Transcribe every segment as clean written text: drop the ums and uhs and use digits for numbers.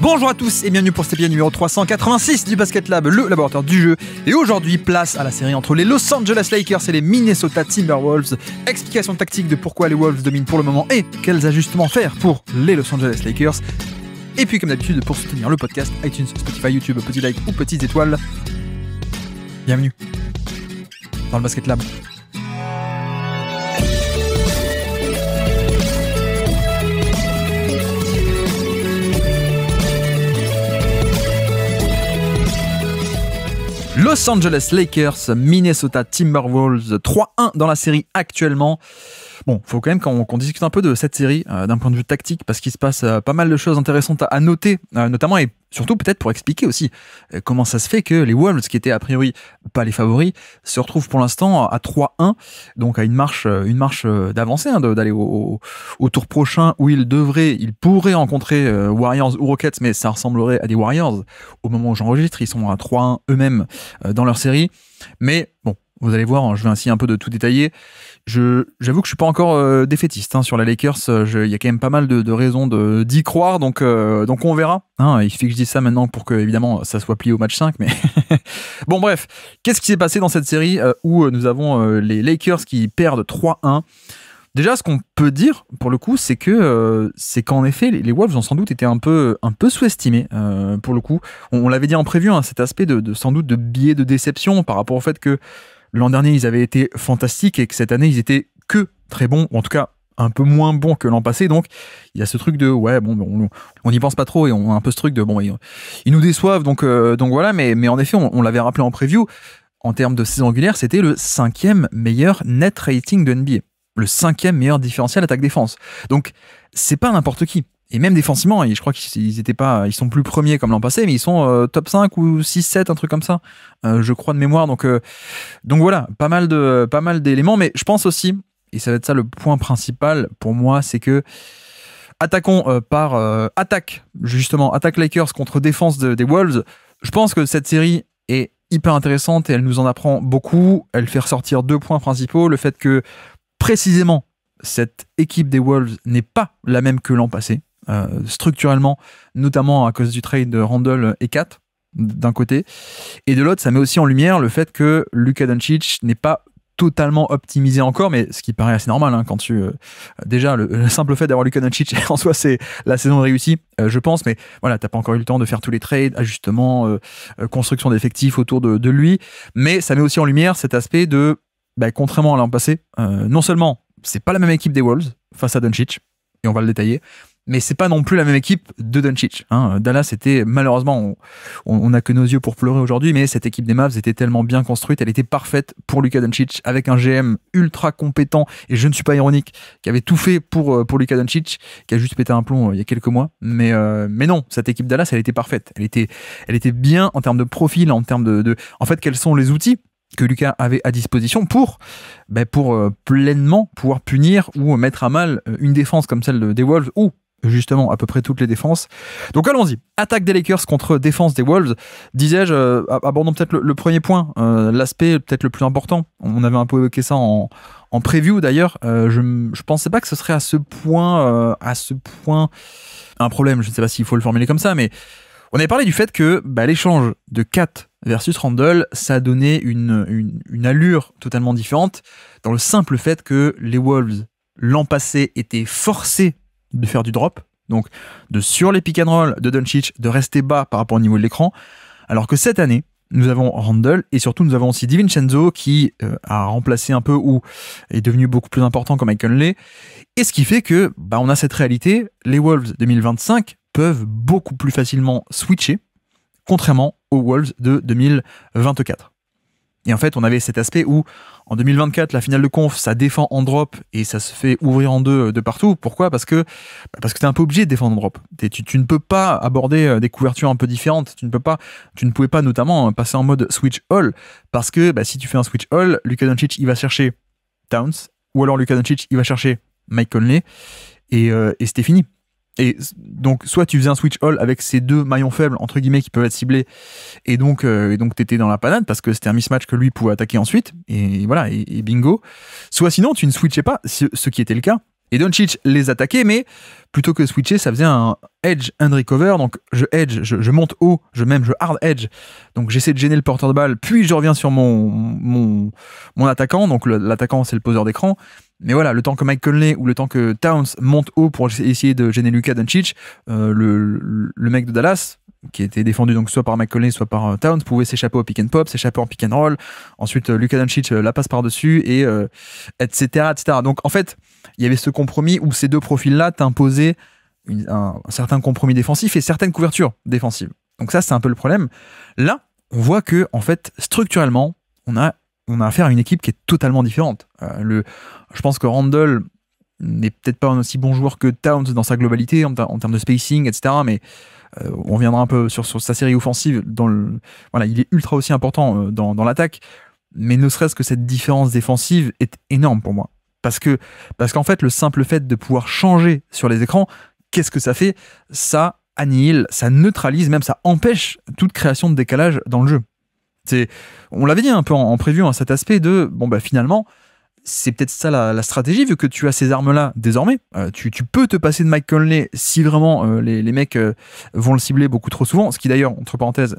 Bonjour à tous et bienvenue pour cet épisode numéro 386 du Basket Lab, le laboratoire du jeu. Et aujourd'hui, place à la série entre les Los Angeles Lakers et les Minnesota Timberwolves. Explication tactique de pourquoi les Wolves dominent pour le moment et quels ajustements faire pour les Los Angeles Lakers. Et puis comme d'habitude, pour soutenir le podcast, iTunes, Spotify, YouTube, petit like ou petites étoiles. Bienvenue dans le Basket Lab. Los Angeles Lakers, Minnesota Timberwolves, 3-1 dans la série actuellement. Bon, faut quand même qu'on discute un peu de cette série d'un point de vue tactique parce qu'il se passe pas mal de choses intéressantes à noter, notamment et surtout peut-être pour expliquer aussi comment ça se fait que les Wolves, qui étaient a priori pas les favoris, se retrouvent pour l'instant à 3-1, donc à une marche d'avancée, d'aller au tour prochain où ils pourraient rencontrer Warriors ou Rockets, mais ça ressemblerait à des Warriors. Au moment où j'enregistre, ils sont à 3-1 eux-mêmes dans leur série, mais bon, vous allez voir, je vais ainsi un peu de tout détailler. J'avoue que je suis pas encore défaitiste sur la Lakers. Il y a quand même pas mal de raisons d'y croire, donc on verra. Il suffit que je dise ça maintenant pour que évidemment ça soit plié au match 5. Mais bon, bref, qu'est-ce qui s'est passé dans cette série où nous avons les Lakers qui perdent 3-1? Déjà, ce qu'on peut dire pour le coup, c'est qu'en effet, les Wolves ont sans doute été un peu sous-estimés pour le coup. On l'avait dit en preview, cet aspect de sans doute de biais de déception par rapport au fait que l'an dernier, ils avaient été fantastiques et que cette année, ils étaient que très bons, ou en tout cas un peu moins bons que l'an passé. Donc, il y a ce truc de on n'y pense pas trop et on a un peu ce truc de ils nous déçoivent. Donc voilà, mais en effet, on l'avait rappelé en preview, en termes de saison régulière, c'était le 5e meilleur net rating de NBA, le 5e meilleur différentiel attaque-défense. Donc, c'est pas n'importe qui. Et même défensivement, je crois ils sont plus premiers comme l'an passé, mais ils sont top 5 ou 6-7, un truc comme ça, je crois de mémoire. Donc voilà, pas mal d'éléments, mais je pense aussi, et ça va être ça le point principal pour moi, c'est que attaquons par attaque Lakers contre défense des Wolves. Je pense que cette série est hyper intéressante et elle nous en apprend beaucoup. Elle fait ressortir 2 points principaux, le fait que précisément cette équipe des Wolves n'est pas la même que l'an passé. Structurellement, notamment à cause du trade de Randle et Kat d'un côté, et de l'autre, ça met aussi en lumière le fait que Luka Doncic n'est pas totalement optimisé encore, mais ce qui paraît assez normal quand déjà le simple fait d'avoir Luka Doncic en soi, c'est la saison réussie, je pense, mais voilà, t'as pas encore eu le temps de faire tous les trades, ajustements, construction d'effectifs autour de lui, mais ça met aussi en lumière cet aspect de contrairement à l'an passé, non seulement c'est pas la même équipe des Wolves face à Doncic, et on va le détailler, mais c'est pas non plus la même équipe de Doncic. Dallas était, malheureusement, on n'a que nos yeux pour pleurer aujourd'hui, mais cette équipe des Mavs était tellement bien construite, elle était parfaite pour Luka Doncic, avec un GM ultra compétent, et je ne suis pas ironique, qui avait tout fait pour Luka Doncic, qui a juste pété un plomb il y a quelques mois. Mais non, cette équipe Dallas, elle était parfaite. Elle était bien en termes de profil, en termes en fait, quels sont les outils que Luka avait à disposition pour pleinement pouvoir punir ou mettre à mal une défense comme celle des Wolves, ou justement à peu près toutes les défenses. Donc allons-y, attaque des Lakers contre défense des Wolves. Disais-je, abordons peut-être le premier point, l'aspect peut-être le plus important. On avait un peu évoqué ça en preview d'ailleurs. Je pensais pas que ce serait à ce point un problème. Je ne sais pas s'il faut le formuler comme ça, mais on avait parlé du fait que l'échange de Kat versus Randle, ça a donné une allure totalement différente dans le simple fait que les Wolves l'an passé étaient forcés de faire du drop, donc sur les pick and roll de Doncic, de rester bas par rapport au niveau de l'écran, alors que cette année, nous avons Randle et surtout nous avons aussi DiVincenzo qui a remplacé un peu ou est devenu beaucoup plus important comme Mike Conley, et ce qui fait que on a cette réalité, les Wolves 2025 peuvent beaucoup plus facilement switcher, contrairement aux Wolves de 2024. Et en fait, on avait cet aspect où, en 2024, la finale de conf, ça défend en drop et ça se fait ouvrir en deux de partout. Pourquoi ? Parce que t'es un peu obligé de défendre en drop. Tu ne peux pas aborder des couvertures un peu différentes. Tu ne pouvais pas notamment passer en mode switch all, parce que si tu fais un switch all, Luka Doncic, il va chercher Towns, ou alors Luka Doncic, il va chercher Mike Conley, et c'était fini. Et donc, soit tu faisais un switch all avec ces deux maillons faibles, entre guillemets, qui peuvent être ciblés, et donc t'étais dans la panade parce que c'était un mismatch que lui pouvait attaquer ensuite, et voilà, et bingo. Soit sinon, tu ne switchais pas, ce qui était le cas, Et Doncic les attaquait, mais plutôt que switcher, ça faisait un edge and recover. Donc je monte haut, je hard edge. Donc j'essaie de gêner le porteur de balle, puis je reviens sur mon attaquant. Donc l'attaquant, c'est le poseur d'écran. Mais voilà, le temps que Mike Conley ou le temps que Towns monte haut pour essayer de gêner Luka Doncic, le mec de Dallas, qui était défendu donc soit par Mike Conley, soit par Towns, pouvait s'échapper au pick and pop, s'échapper en pick and roll. Ensuite, Luka Doncic la passe par-dessus, et etc., etc. Donc en fait, il y avait ce compromis où ces deux profils-là t'imposaient un certain compromis défensif et certaines couvertures défensives. Donc ça, c'est un peu le problème. Là, on voit que en fait, structurellement, on a affaire à une équipe qui est totalement différente. Je pense que Randle n'est peut-être pas un aussi bon joueur que Towns dans sa globalité, en termes de spacing, etc. Mais on reviendra un peu sur sa série offensive. Voilà, il est ultra aussi important dans l'attaque. Mais ne serait-ce que cette différence défensive est énorme pour moi. Parce qu'en fait, le simple fait de pouvoir changer sur les écrans, qu'est-ce que ça fait? Ça annihile, ça neutralise, même ça empêche toute création de décalage dans le jeu. On l'avait dit un peu en preview, hein, cet aspect de, finalement, c'est peut-être ça la stratégie, vu que tu as ces armes-là désormais. Tu peux te passer de Mike Conley si vraiment les mecs vont le cibler beaucoup trop souvent, ce qui d'ailleurs, entre parenthèses,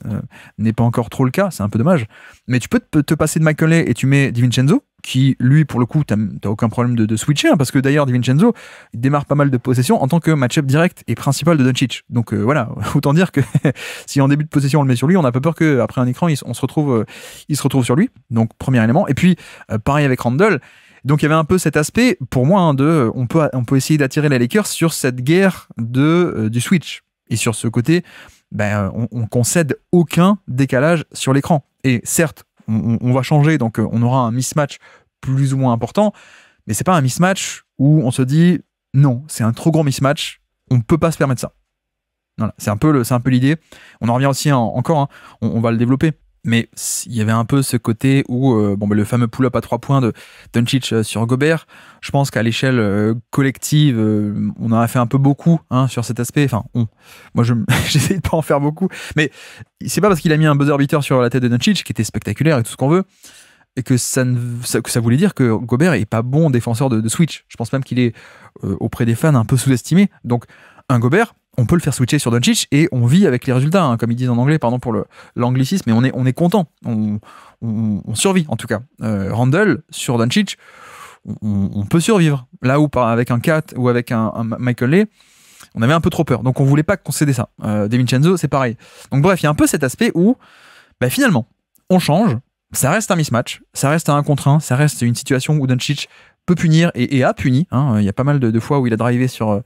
n'est pas encore trop le cas, c'est un peu dommage. Mais tu peux te passer de Mike Conley et tu mets DiVincenzo, qui lui, pour le coup, t'as aucun problème de switcher, hein, parce que d'ailleurs, DiVincenzo, il démarre pas mal de possessions en tant que match-up direct et principal de Doncic. Donc voilà, autant dire que si en début de possession on le met sur lui, on a pas peur qu'après un écran, il se retrouve sur lui. Donc premier élément. Et puis, pareil avec Randle. Donc il y avait un peu cet aspect, pour moi, hein, on peut essayer d'attirer les Lakers sur cette guerre du switch. Et sur ce côté, on concède aucun décalage sur l'écran. Et certes, on va changer, donc on aura un mismatch plus ou moins important, mais c'est pas un mismatch où on se dit non, c'est un trop gros mismatch, on peut pas se permettre ça. Voilà, c'est un peu l'idée. On en revient aussi encore, hein, on va le développer. Mais il y avait un peu ce côté où le fameux pull-up à 3 points de Doncic sur Gobert, je pense qu'à l'échelle collective, on en a fait un peu beaucoup, hein, sur cet aspect. Enfin, moi j'essaie de pas en faire beaucoup, mais c'est pas parce qu'il a mis un buzzer beater sur la tête de Doncic, qui était spectaculaire et tout ce qu'on veut, et que ça voulait dire que Gobert est pas bon défenseur de switch. Je pense même qu'il est auprès des fans un peu sous-estimé. Donc un Gobert, on peut le faire switcher sur Doncic et on vit avec les résultats, hein, comme ils disent en anglais, pardon pour l'anglicisme, mais on est content, on survit en tout cas. Randle sur Doncic, on peut survivre. Là où avec un Cat ou avec un Michael Lee, on avait un peu trop peur, donc on voulait pas concéder ça. DiVincenzo, c'est pareil. Donc bref, il y a un peu cet aspect où finalement on change, ça reste un mismatch, ça reste un 1 contre 1, ça reste une situation où Doncic peut punir et a puni, hein. Il y a pas mal de fois où il a drivé sur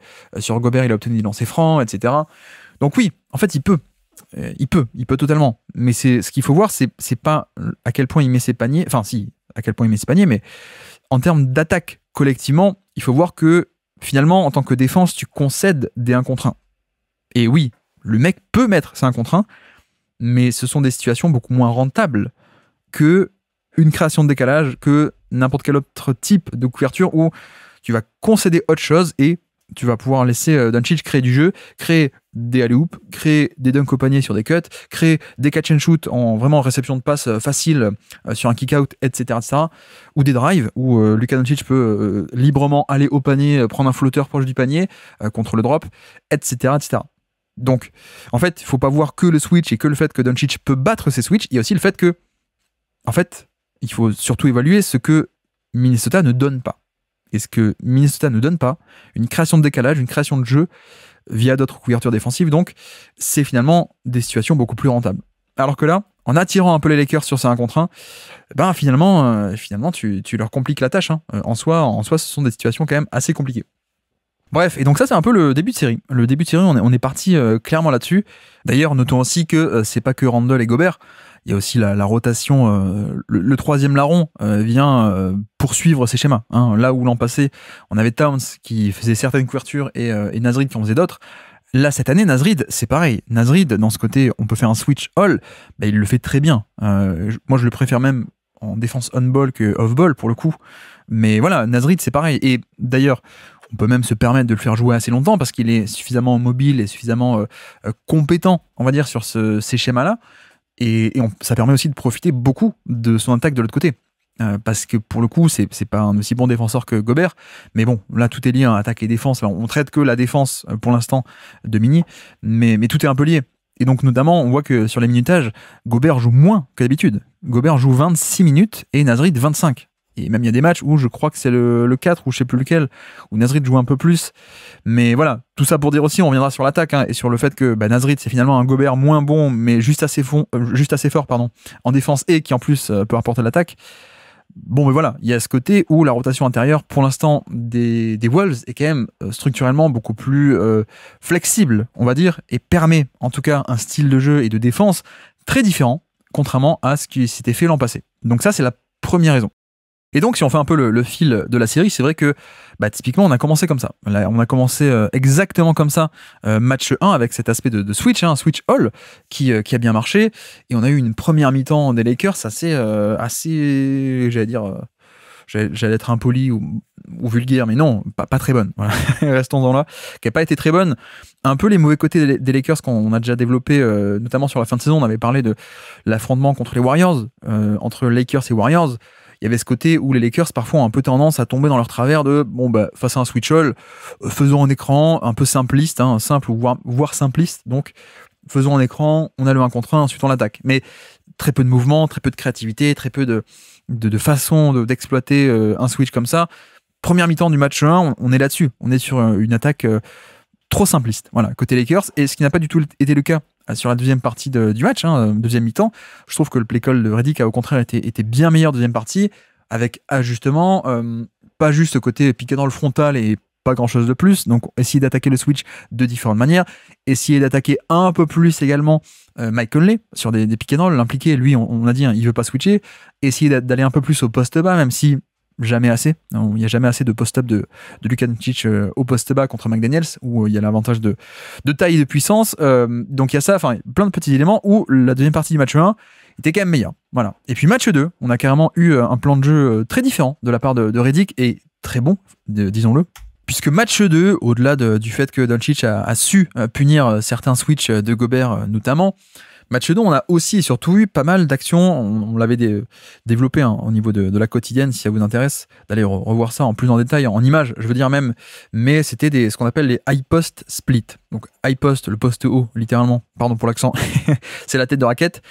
Gobert, il a obtenu des lancers francs, etc. Donc oui, en fait il peut totalement, mais ce qu'il faut voir, c'est pas à quel point il met ses paniers, enfin si, à quel point il met ses paniers, mais en termes d'attaque collectivement, il faut voir que finalement en tant que défense, tu concèdes des 1 contre 1. Et oui, le mec peut mettre ses 1 contre 1, mais ce sont des situations beaucoup moins rentables que une création de décalage, que n'importe quel autre type de couverture où tu vas concéder autre chose et tu vas pouvoir laisser Doncic créer du jeu, créer des alley-oops, créer des dunks au panier sur des cuts, créer des catch and shoot en vraiment réception de passe facile sur un kick-out, etc., etc. Ou des drives où Luka Doncic peut librement aller au panier, prendre un flotteur proche du panier contre le drop, etc., etc. Donc, en fait, il ne faut pas voir que le switch et que le fait que Doncic peut battre ses switches. Il y a aussi le fait que, en fait, il faut surtout évaluer ce que Minnesota ne donne pas. Et ce que Minnesota ne donne pas, une création de décalage, une création de jeu via d'autres couvertures défensives, donc c'est finalement des situations beaucoup plus rentables. Alors que là, en attirant un peu les Lakers sur ces 1 contre 1, finalement tu leur compliques la tâche, hein. En soi, ce sont des situations quand même assez compliquées. Bref, et donc ça c'est un peu le début de série. Le début de série, on est parti clairement là-dessus. D'ailleurs, notons aussi que c'est pas que Randle et Gobert. Il y a aussi la rotation, le troisième larron vient poursuivre ces schémas, hein. Là où l'an passé, on avait Towns qui faisait certaines couvertures et Naz Reid qui en faisait d'autres. Là, cette année, Naz Reid, c'est pareil. Naz Reid, dans ce côté, on peut faire un switch all, il le fait très bien. Moi, je le préfère même en défense on-ball que off-ball, pour le coup. Mais voilà, Naz Reid, c'est pareil. Et d'ailleurs, on peut même se permettre de le faire jouer assez longtemps parce qu'il est suffisamment mobile et suffisamment compétent, on va dire, sur ces schémas-là. Et ça permet aussi de profiter beaucoup de son attaque de l'autre côté. parce que pour le coup, c'est pas un aussi bon défenseur que Gobert. Mais bon, là, tout est lié, hein, attaque et défense. On traite que la défense pour l'instant de Mini, mais tout est un peu lié. Et donc, notamment, on voit que sur les minutages, Gobert joue moins que d'habitude. Gobert joue 26 minutes et Nasrid 25. Et même il y a des matchs où je crois que c'est le 4 ou je sais plus lequel, où Nasrid joue un peu plus. Mais voilà, tout ça pour dire aussi, on reviendra sur l'attaque, hein, et sur le fait que Nasrid c'est finalement un Gobert moins bon, mais juste assez fort en défense et qui en plus peut apporter l'attaque. Bon, mais voilà, il y a ce côté où la rotation intérieure, pour l'instant, des Wolves est quand même structurellement beaucoup plus flexible, on va dire, et permet en tout cas un style de jeu et de défense très différent, contrairement à ce qui s'était fait l'an passé. Donc ça, c'est la première raison. Et donc, si on fait un peu le fil de la série, c'est vrai que typiquement, on a commencé comme ça. Là, on a commencé exactement comme ça, match 1, avec cet aspect de switch, un switch all, qui a bien marché. Et on a eu une première mi-temps des Lakers assez j'allais dire, j'allais être impoli ou vulgaire, mais non, pas très bonne. Voilà. Restons-en là. Qui n'a pas été très bonne. Un peu les mauvais côtés des Lakers qu'on a déjà développé, notamment sur la fin de saison. On avait parlé de l'affrontement contre les Warriors, entre Lakers et Warriors. Il y avait ce côté où les Lakers parfois ont un peu tendance à tomber dans leur travers de face à un switch all, faisons un écran un peu simpliste, hein, simple voire simpliste, donc faisons un écran, on a le 1 contre 1, ensuite on l'attaque. Mais très peu de mouvement, très peu de créativité, très peu de façon d'exploiter un switch comme ça. Première mi-temps du match 1, on est là-dessus, on est sur une attaque trop simpliste, voilà, côté Lakers, et ce qui n'a pas du tout été le cas sur la deuxième partie du match, deuxième mi-temps. Je trouve que le play call de Redick a au contraire été bien meilleur deuxième partie, avec ajustement, pas juste ce côté pick and roll frontal et pas grand chose de plus, donc essayer d'attaquer le switch de différentes manières, essayer d'attaquer un peu plus également Mike Conley sur des pick and roll, l'impliquer, lui on a dit, il veut pas switcher, essayer d'aller un peu plus au poste bas, même si jamais assez. Il n'y a jamais assez de post-up de Luka Doncic au poste bas contre McDaniels, où il y a l'avantage de taille et de puissance. Donc il y a ça, enfin plein de petits éléments où la deuxième partie du match 1 était quand même meilleure. Voilà. Et puis match 2, on a carrément eu un plan de jeu très différent de la part de Redick et très bon, disons-le. Puisque match 2, au-delà du fait que Doncic a su punir certains switches de Gobert notamment, match 2, on a aussi et surtout eu pas mal d'actions. On l'avait développé au niveau de la quotidienne, si ça vous intéresse, d'aller revoir ça en plus en détail, en images, je veux dire même. Mais c'était ce qu'on appelle les high post split. Donc high post, le poste haut, littéralement, pardon pour l'accent, c'est la tête de raquette.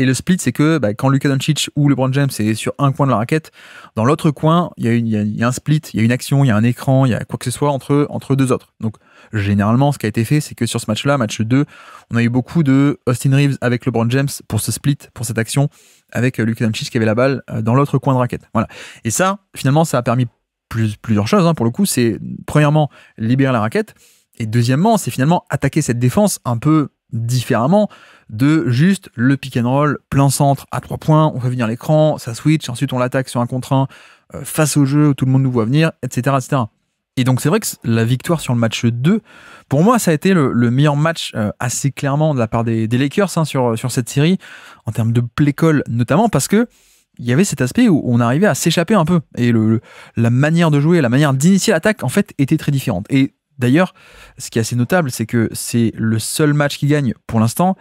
Et le split, c'est que quand Luka Doncic ou LeBron James est sur un coin de la raquette, dans l'autre coin, il y a un split, il y a une action, il y a un écran, il y a quoi que ce soit entre deux autres. Donc, généralement, ce qui a été fait, c'est que sur ce match-là, match 2, on a eu beaucoup de Austin Reeves avec LeBron James pour ce split, pour cette action, avec Luka Doncic qui avait la balle dans l'autre coin de raquette. Voilà. Et ça, finalement, ça a permis plusieurs choses, pour le coup. C'est, premièrement, libérer la raquette. Et deuxièmement, c'est finalement attaquer cette défense un peu différemment de juste le pick and roll, plein centre à 3 points, on fait venir l'écran, ça switch, ensuite on l'attaque sur un contre 1, face au jeu où tout le monde nous voit venir, etc. etc. Et donc c'est vrai que la victoire sur le match 2, pour moi ça a été le meilleur match assez clairement de la part des Lakers sur cette série, en termes de play call notamment, parce que il y avait cet aspect où on arrivait à s'échapper un peu, et la manière de jouer, la manière d'initier l'attaque en fait était très différente. Et d'ailleurs, ce qui est assez notable, c'est que c'est le seul match qui gagne pour l'instant.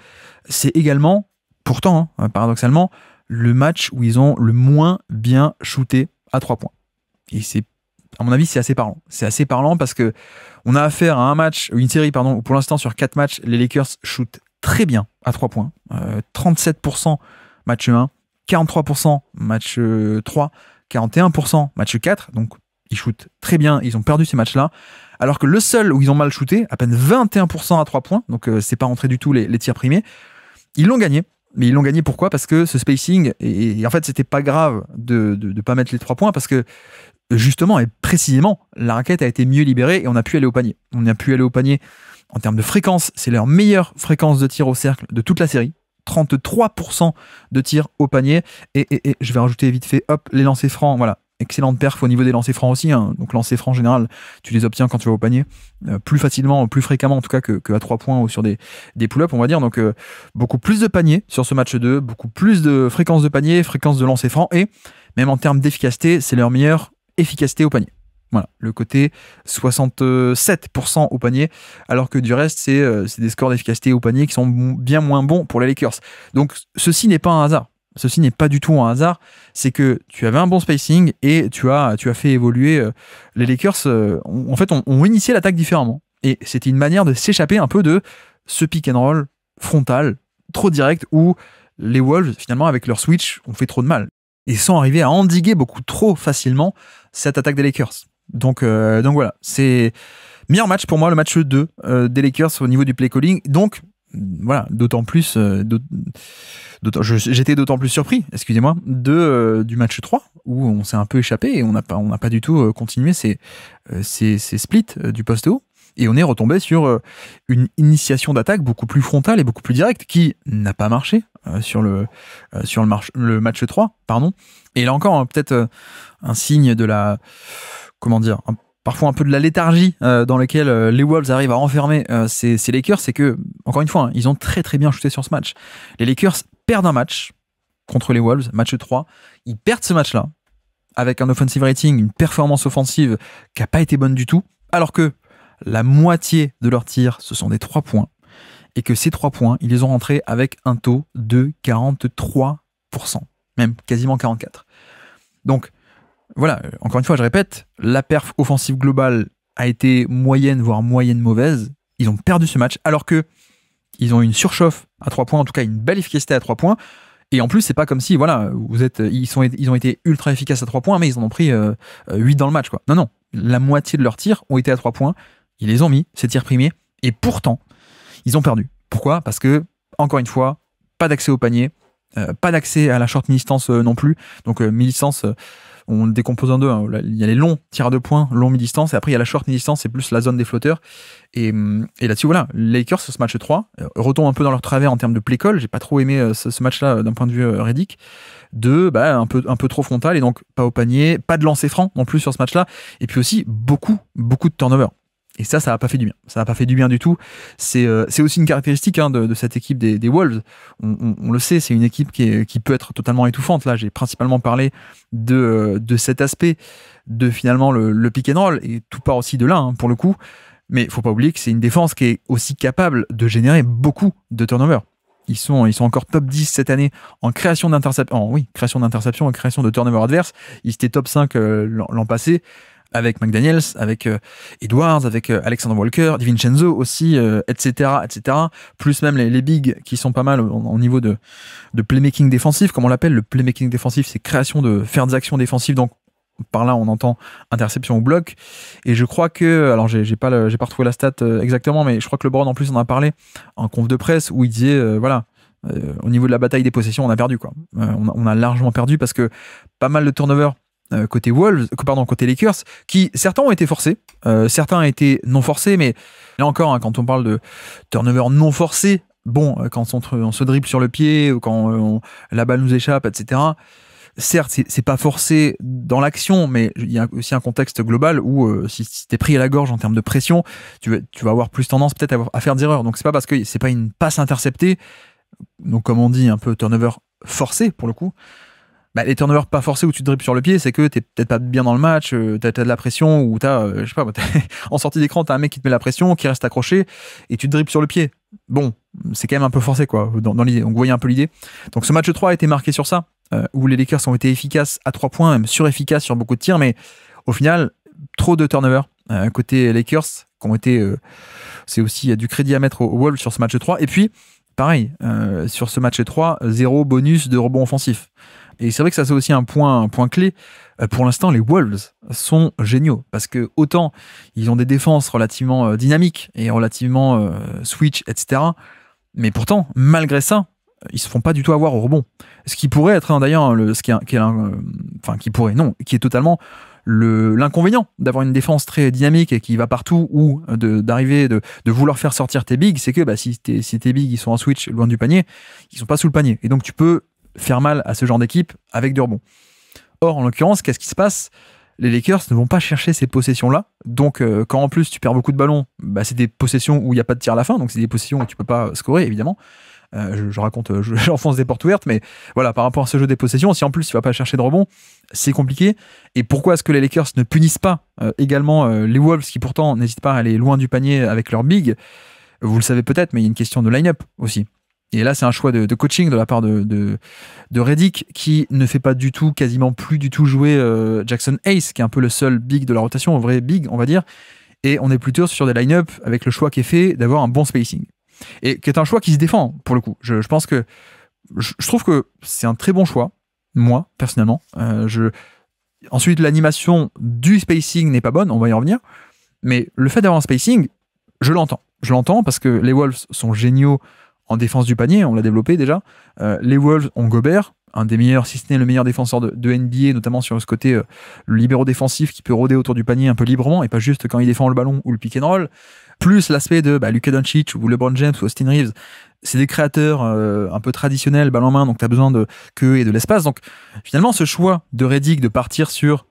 C'est également, pourtant, paradoxalement, le match où ils ont le moins bien shooté à 3 points. Et c'est, à mon avis, c'est assez parlant. C'est assez parlant parce que on a affaire à une série, où pour l'instant, sur 4 matchs, les Lakers shootent très bien à 3 points. 37% match 1, 43% match 3, 41% match 4. Donc, ils shootent très bien. Ils ont perdu ces matchs-là. Alors que le seul où ils ont mal shooté, à peine 21% à 3 points, donc c'est pas rentré du tout les tirs primés, ils l'ont gagné. Mais ils l'ont gagné pourquoi ? Parce que ce spacing, et en fait c'était pas grave de pas mettre les 3 points, parce que justement et précisément, la raquette a été mieux libérée et on a pu aller au panier. On a pu aller au panier en termes de fréquence, c'est leur meilleure fréquence de tir au cercle de toute la série. 33% de tirs au panier, et je vais rajouter vite fait, les lancers francs, voilà. Excellente perf au niveau des lancers francs aussi, donc lancers francs en général tu les obtiens quand tu vas au panier plus facilement, plus fréquemment en tout cas que à 3 points ou sur des pull-ups on va dire, donc beaucoup plus de paniers sur ce match 2, beaucoup plus de fréquence de panier, fréquence de lancers francs, et même en termes d'efficacité c'est leur meilleure efficacité au panier. Voilà, le côté 67% au panier, alors que du reste c'est des scores d'efficacité au panier qui sont bien moins bons pour les Lakers. Donc ceci n'est pas un hasard. ceci n'est pas du tout un hasard, c'est que tu avais un bon spacing et tu as fait évoluer les Lakers. En fait, ont initié l'attaque différemment. Et c'était une manière de s'échapper un peu de ce pick and roll frontal, trop direct, où les Wolves, finalement, avec leur switch, ont fait trop de mal. Et sont arrivés à endiguer beaucoup trop facilement cette attaque des Lakers. Donc voilà, c'est meilleur match pour moi, le match 2 des Lakers au niveau du play calling. Donc voilà, d'autant plus, j'étais d'autant plus surpris, excusez-moi, du match 3 où on s'est un peu échappé et on n'a pas du tout continué ces splits du poste haut. Et on est retombé sur une initiation d'attaque beaucoup plus frontale et beaucoup plus directe qui n'a pas marché sur le match 3, pardon. Et là encore, peut-être un signe de la, comment dire, parfois un peu de la léthargie dans laquelle les Wolves arrivent à enfermer ces Lakers, c'est que, encore une fois, ils ont très très bien shooté sur ce match. Les Lakers perdent un match contre les Wolves, match 3, ils perdent ce match-là avec un offensive rating, une performance offensive qui n'a pas été bonne du tout, alors que la moitié de leurs tirs, ce sont des 3 points, et que ces 3 points, ils les ont rentrés avec un taux de 43%, même quasiment 44%. Donc, voilà, encore une fois, je répète, la perf offensive globale a été moyenne, voire moyenne mauvaise. Ils ont perdu ce match, alors que ils ont une surchauffe à 3 points, en tout cas une belle efficacité à 3 points. Et en plus, c'est pas comme si, voilà, ils ont été ultra efficaces à 3 points, mais ils en ont pris 8 dans le match, quoi. Non, la moitié de leurs tirs ont été à 3 points. Ils les ont mis, ces tirs primés, et pourtant, ils ont perdu. Pourquoi ? Parce que, encore une fois, pas d'accès au panier, pas d'accès à la short mi-distance non plus. Donc, mi-distance, on le décompose en deux. Hein. Il y a les longs tirs à 2 points, long mi-distance, et après, il y a la short mi-distance, c'est plus la zone des flotteurs. Et là-dessus, voilà, les Lakers, ce match 3, retombent un peu dans leur travers en termes de play call. J'ai pas trop aimé ce match-là d'un point de vue Redick. Un peu trop frontal, et donc pas au panier, pas de lancer franc non plus sur ce match-là. Et puis aussi, beaucoup de turnovers. Et ça n'a pas fait du bien. Ça n'a pas fait du bien du tout. C'est aussi une caractéristique de cette équipe des Wolves. On le sait, c'est une équipe qui peut être totalement étouffante. Là, j'ai principalement parlé de cet aspect de finalement le pick and roll, et tout part aussi de là, pour le coup. Mais il ne faut pas oublier que c'est une défense qui est aussi capable de générer beaucoup de turnovers. Ils sont encore top 10 cette année en création d'interception. Création d'interception et création de turnovers adverses. Ils étaient top 5 l'an passé, avec McDaniels, avec Edwards, avec Alexander Walker, DiVincenzo aussi, etc. Plus même les bigs qui sont pas mal au niveau de playmaking défensif, comme on l'appelle. Le playmaking défensif, c'est faire des actions défensives. Donc par là, on entend interception ou bloc. Et je crois que, alors j'ai pas retrouvé la stat exactement, mais je crois que LeBron en plus en a parlé en conf de presse où il disait au niveau de la bataille des possessions, on a perdu quoi. On a largement perdu parce que pas mal de turnovers côté Lakers, qui certains ont été forcés, certains ont été non forcés, mais là encore, quand on parle de turnover non forcé, quand on se dribble sur le pied ou quand la balle nous échappe, etc. Certes, c'est pas forcé dans l'action, mais il y a aussi un contexte global où si t'es pris à la gorge en termes de pression, tu vas avoir plus tendance peut-être à faire des erreurs. Donc c'est pas parce que c'est pas une passe interceptée, donc comme on dit un peu turnover forcé pour le coup. Les turnovers pas forcés où tu te dribbles sur le pied, c'est que t'es peut-être pas bien dans le match, t'as de la pression, ou je sais pas, en sortie d'écran, t'as un mec qui te met la pression, qui reste accroché, et tu te dribbles sur le pied. Bon, c'est quand même un peu forcé, quoi, dans l'idée. Donc, vous voyez un peu l'idée. Donc, ce match 3 a été marqué sur ça, où les Lakers ont été efficaces à 3 points, même surefficaces sur beaucoup de tirs, mais au final, trop de turnovers côté Lakers, qui ont été. C'est aussi, il y a du crédit à mettre aux Wolves sur ce match 3. Et puis, pareil, sur ce match 3, 0 bonus de rebond offensif. Et c'est vrai que ça, c'est aussi un point clé. Pour l'instant, les Wolves sont géniaux parce que autant ils ont des défenses relativement dynamiques et relativement switch, etc. Mais pourtant, malgré ça, ils se font pas du tout avoir au rebond. Ce qui pourrait être d'ailleurs qui est totalement l'inconvénient d'avoir une défense très dynamique et qui va partout, ou d'arriver de vouloir faire sortir tes bigs, c'est que si tes bigs ils sont en switch loin du panier, ils sont pas sous le panier. Et donc tu peux faire mal à ce genre d'équipe avec du rebond. Or, en l'occurrence, qu'est-ce qui se passe ? Les Lakers ne vont pas chercher ces possessions-là. Donc, quand en plus tu perds beaucoup de ballons, c'est des possessions où il n'y a pas de tir à la fin. Donc, c'est des possessions où tu peux pas scorer, évidemment. J'enfonce des portes ouvertes, mais voilà, par rapport à ce jeu des possessions, si en plus tu vas pas chercher de rebond, c'est compliqué. Et pourquoi est-ce que les Lakers ne punissent pas également les Wolves, qui pourtant n'hésitent pas à aller loin du panier avec leur big ? Vous le savez peut-être, mais il y a une question de line-up aussi. Et là, c'est un choix de coaching de la part de Redick qui ne fait pas du tout, quasiment plus du tout jouer Jackson Hayes, qui est un peu le seul big de la rotation, un vrai big, on va dire. Et on est plutôt sur des line-up avec le choix qui est fait d'avoir un bon spacing. Et qui est un choix qui se défend, pour le coup. Je pense que je trouve que c'est un très bon choix, moi, personnellement. Ensuite, l'animation du spacing n'est pas bonne, on va y revenir. Mais le fait d'avoir un spacing, je l'entends. Je l'entends parce que les Wolves sont géniaux en défense du panier, on l'a développé déjà. Les Wolves ont Gobert, un des meilleurs, si ce n'est le meilleur défenseur de NBA, notamment sur ce côté le libéro défensif qui peut rôder autour du panier un peu librement et pas juste quand il défend le ballon ou le pick and roll. Plus l'aspect de Luka Doncic ou LeBron James ou Austin Reeves, c'est des créateurs un peu traditionnels, balle en main, donc tu as besoin de queue et de l'espace. Donc finalement, ce choix de Redick de partir sur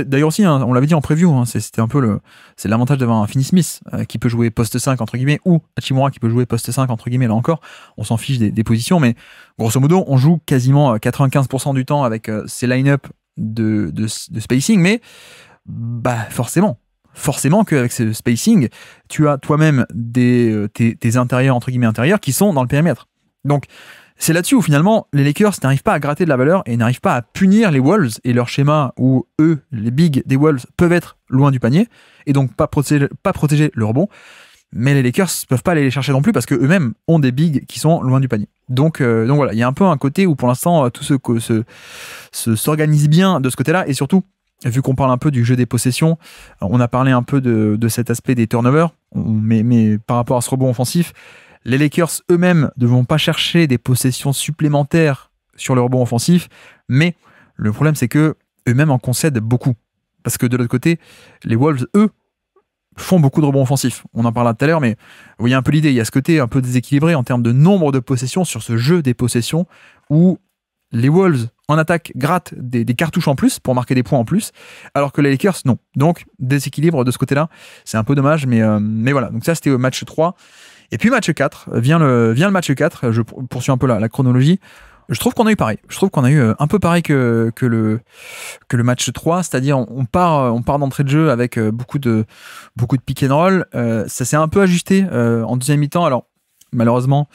d'ailleurs aussi, hein, on l'avait dit en preview, hein, c'était un peu c'est l'avantage d'avoir un Finney Smith qui peut jouer poste 5 entre guillemets ou Hachimura qui peut jouer poste 5 entre guillemets. Là encore, on s'en fiche des positions, mais grosso modo, on joue quasiment 95% du temps avec ces line-up de spacing, mais forcément qu'avec ce spacing, tu as toi-même tes intérieurs entre guillemets intérieurs qui sont dans le périmètre. Donc c'est là-dessus où finalement les Lakers n'arrivent pas à gratter de la valeur et n'arrivent pas à punir les Wolves et leur schéma où eux, les bigs des Wolves, peuvent être loin du panier et donc pas protéger le rebond. Mais les Lakers peuvent pas aller les chercher non plus parce qu'eux-mêmes ont des bigs qui sont loin du panier. Donc voilà, il y a un peu un côté où pour l'instant tout s'organise bien de ce côté-là et surtout, vu qu'on parle un peu du jeu des possessions, on a parlé un peu de cet aspect des turnovers, mais par rapport à ce rebond offensif, les Lakers eux-mêmes ne vont pas chercher des possessions supplémentaires sur le rebond offensif, mais le problème c'est que eux-mêmes en concèdent beaucoup. Parce que de l'autre côté, les Wolves, eux, font beaucoup de rebonds offensifs. On en parlera tout à l'heure, mais vous voyez un peu l'idée, il y a ce côté un peu déséquilibré en termes de nombre de possessions sur ce jeu des possessions où les Wolves en attaque grattent des cartouches en plus pour marquer des points en plus, alors que les Lakers, non. Donc, déséquilibre de ce côté-là, c'est un peu dommage, mais voilà. Donc ça, c'était au match 3. Et puis match 4, vient le match 4, je poursuis un peu la chronologie. Je trouve qu'on a eu pareil. Je trouve qu'on a eu un peu pareil que le match 3, c'est-à-dire on part d'entrée de jeu avec beaucoup de pick and roll. Ça s'est un peu ajusté en deuxième mi-temps. Alors malheureusement,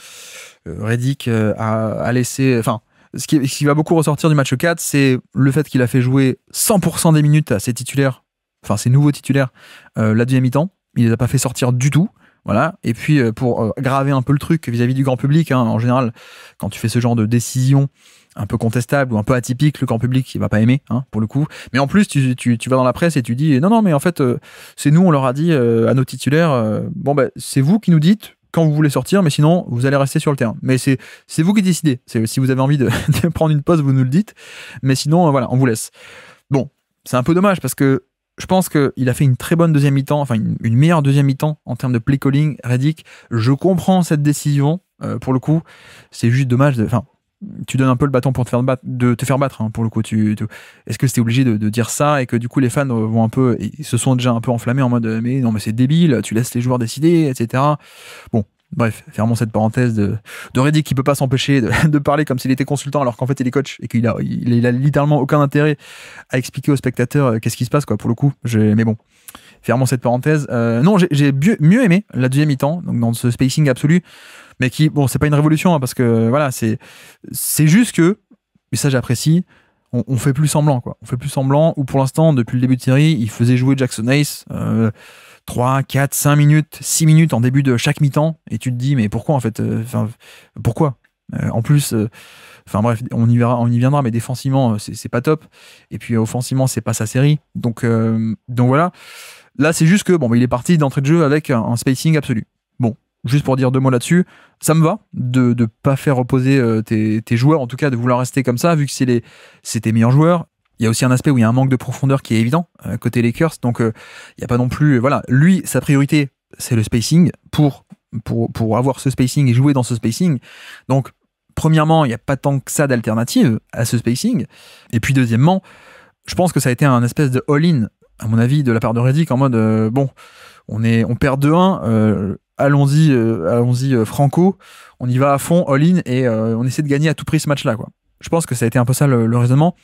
Redick a laissé... Enfin, ce qui va beaucoup ressortir du match 4, c'est le fait qu'il a fait jouer 100% des minutes à ses titulaires, enfin ses nouveaux titulaires, la deuxième mi-temps. Il les a pas fait sortir du tout. Voilà. Et puis pour graver un peu le truc vis-à-vis du grand public, hein, en général, quand tu fais ce genre de décision un peu contestable ou un peu atypique, le grand public il va pas aimer, hein, pour le coup. Mais en plus, tu vas dans la presse et tu dis non, mais en fait, c'est nous, on leur a dit à nos titulaires, c'est vous qui nous dites quand vous voulez sortir, mais sinon vous allez rester sur le terrain. Mais c'est vous qui décidez. Si vous avez envie de prendre une pause, vous nous le dites. Mais sinon, voilà, on vous laisse. Bon, c'est un peu dommage parce que je pense qu'il a fait une très bonne deuxième mi-temps, enfin une meilleure deuxième mi-temps en termes de play calling, Redick. Je comprends cette décision, pour le coup. C'est juste dommage. Enfin, tu donnes un peu le bâton pour te faire battre, hein, pour le coup. Est-ce que c'était obligé de dire ça et que du coup les fans vont un peu, ils se sont déjà un peu enflammés en mode mais non mais c'est débile, tu laisses les joueurs décider, etc. Bon. Bref, fermons cette parenthèse de Redick qui peut pas s'empêcher de parler comme s'il était consultant alors qu'en fait il est coach et qu'il a littéralement aucun intérêt à expliquer aux spectateurs qu'est-ce qui se passe, quoi, pour le coup. Mais bon, fermons cette parenthèse. Non, j'ai mieux aimé la deuxième mi-temps, donc dans ce spacing absolu, mais qui, bon, c'est pas une révolution, hein, parce que voilà, c'est juste que, et ça j'apprécie, on fait plus semblant, quoi. On fait plus semblant, ou pour l'instant, depuis le début de série, il faisait jouer Jackson Hayes 3, 4, 5 minutes, 6 minutes en début de chaque mi-temps, et tu te dis, mais pourquoi en fait pourquoi en plus, bref, on y viendra, mais défensivement, c'est pas top, et puis offensivement, c'est pas sa série, donc voilà. Là, c'est juste que, bon, il est parti d'entrée de jeu avec un spacing absolu. Bon, juste pour dire 2 mots là-dessus, ça me va de pas faire reposer tes joueurs, en tout cas de vouloir rester comme ça, vu que c'est tes meilleurs joueurs. Il y a aussi un aspect où il y a un manque de profondeur qui est évident côté Lakers, donc il n'y a pas non plus... Voilà, lui, sa priorité, c'est le spacing, pour avoir ce spacing et jouer dans ce spacing. Donc, premièrement, il n'y a pas tant que ça d'alternative à ce spacing. Et puis, deuxièmement, je pense que ça a été un espèce de all-in, à mon avis, de la part de Redick, en mode, on perd 2-1, allons-y franco, on y va à fond, all-in, et on essaie de gagner à tout prix ce match-là, quoi. Je pense que ça a été un peu ça le raisonnement.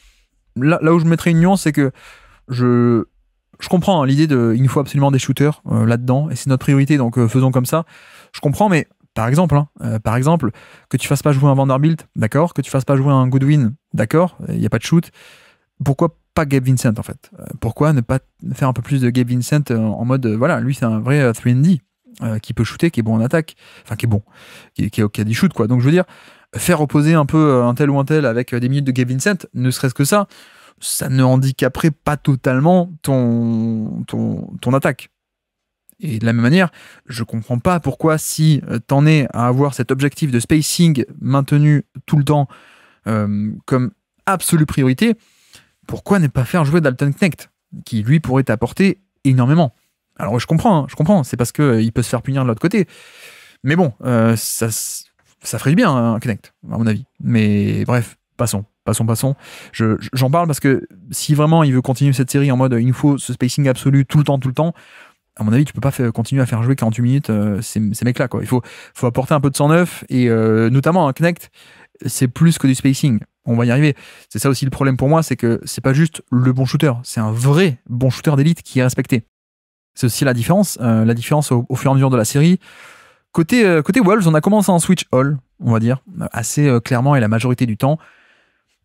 Là où je mettrais une nuance, c'est que je comprends, hein, l'idée il nous faut absolument des shooters là-dedans, et c'est notre priorité, donc faisons comme ça. Je comprends, mais Par exemple, que tu fasses pas jouer un Vanderbilt, d'accord, que tu fasses pas jouer un Goodwin, d'accord, il n'y a pas de shoot. Pourquoi pas Gabe Vincent en fait? Pourquoi ne pas faire un peu plus de Gabe Vincent en mode, voilà, lui c'est un vrai 3&D qui peut shooter, qui est bon en attaque, enfin qui est bon, qui a du shoot quoi. Donc je veux dire, faire opposer un peu un tel ou un tel avec des minutes de Gabe Vincent, ne serait-ce que ça ne handicaperait pas totalement ton attaque. Et de la même manière, je comprends pas pourquoi si t'en es à avoir cet objectif de spacing maintenu tout le temps comme absolue priorité, pourquoi ne pas faire jouer Dalton Knecht, qui lui pourrait t'apporter énormément. Alors je comprends, c'est parce qu'il peut se faire punir de l'autre côté. Mais bon, ça ferait du bien, hein, Knecht, à mon avis. Mais bref, passons. J'en parle parce que si vraiment il veut continuer cette série en mode il nous faut ce spacing absolu tout le temps, à mon avis, tu peux pas continuer à faire jouer 48 minutes ces mecs-là, quoi. Il faut apporter un peu de sang neuf et notamment un Knecht, c'est plus que du spacing. On va y arriver. C'est ça aussi le problème pour moi, c'est que c'est pas juste le bon shooter, c'est un vrai bon shooter d'élite qui est respecté. C'est aussi la différence au fur et à mesure de la série. Côté Wolves, on a commencé en switch all, on va dire, assez clairement et la majorité du temps.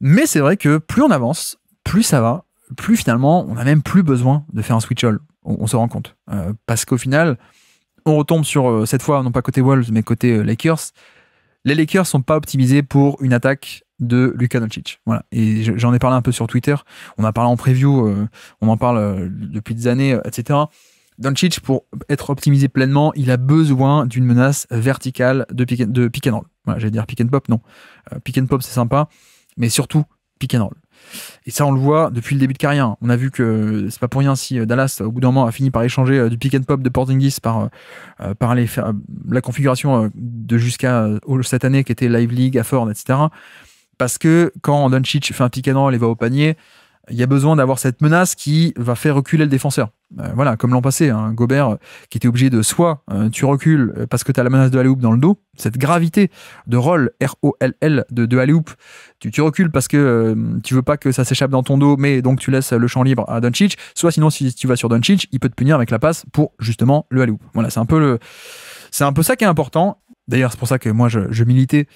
Mais c'est vrai que plus on avance, plus ça va, plus finalement, on n'a même plus besoin de faire un switch all. On se rend compte. Parce qu'au final, on retombe sur, cette fois, non pas côté Wolves, mais côté Lakers. Les Lakers sont pas optimisés pour une attaque de Luka Doncic. Voilà. Et j'en ai parlé un peu sur Twitter. On a parlé en preview, on en parle depuis des années, etc. Doncic, pour être optimisé pleinement, il a besoin d'une menace verticale de pick and roll. Voilà, j'allais dire pick and pop, non. Pick and pop, c'est sympa, mais surtout pick and roll. Et ça, on le voit depuis le début de carrière. On a vu que c'est pas pour rien si Dallas, au bout d'un moment, a fini par échanger du pick and pop de Porzingis par la configuration de jusqu'à cette année qui était Live League, Afford, etc. Parce que quand Doncic fait un pick and roll et va au panier, il y a besoin d'avoir cette menace qui va faire reculer le défenseur. Voilà, comme l'an passé, hein, Gobert qui était obligé de soit tu recules parce que tu as la menace de alley-oop dans le dos, cette gravité de roll, R-O-L-L, de alley-oop, tu recules parce que tu veux pas que ça s'échappe dans ton dos, mais donc tu laisses le champ libre à Doncic, soit sinon si tu vas sur Doncic, il peut te punir avec la passe pour justement le alley-oop. Voilà, c'est un peu ça qui est important. D'ailleurs, c'est pour ça que moi, je militais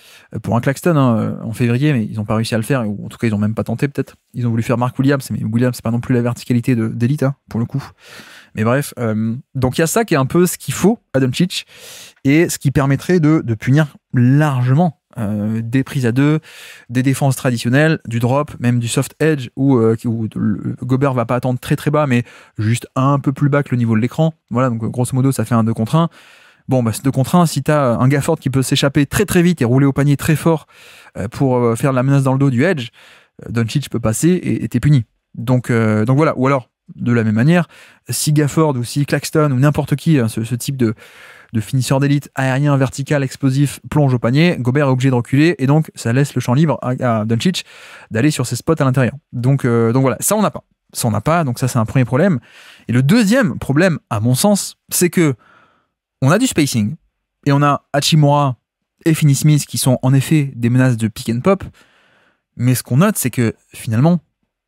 pour un Claxton en février, mais ils n'ont pas réussi à le faire, ou en tout cas, ils n'ont même pas tenté, peut-être. Ils ont voulu faire Mark Williams, mais Williams, c'est pas non plus la verticalité d'élite, pour le coup. Mais bref, donc il y a ça qui est un peu ce qu'il faut à Doncic, et ce qui permettrait de punir largement des prises à deux, des défenses traditionnelles, du drop, même du soft edge, où Gobert va pas attendre très très bas, mais juste un peu plus bas que le niveau de l'écran. Voilà, donc grosso modo, ça fait un 2 contre 1. Bon, bah, c'est 2 contre 1. Si t'as un Gafford qui peut s'échapper très très vite et rouler au panier très fort pour faire de la menace dans le dos du edge, Doncic peut passer et t'es puni. Donc voilà. Ou alors, de la même manière, si Gafford ou si Claxton ou n'importe qui, ce type de finisseur d'élite aérien, vertical, explosif, plonge au panier, Gobert est obligé de reculer et donc ça laisse le champ libre à Doncic d'aller sur ses spots à l'intérieur. Donc voilà, ça on n'a pas. Donc ça c'est un premier problème. Et le deuxième problème, à mon sens, c'est que on a du spacing, et on a Hachimura et Finney Smith qui sont en effet des menaces de pick and pop, mais ce qu'on note, c'est que finalement,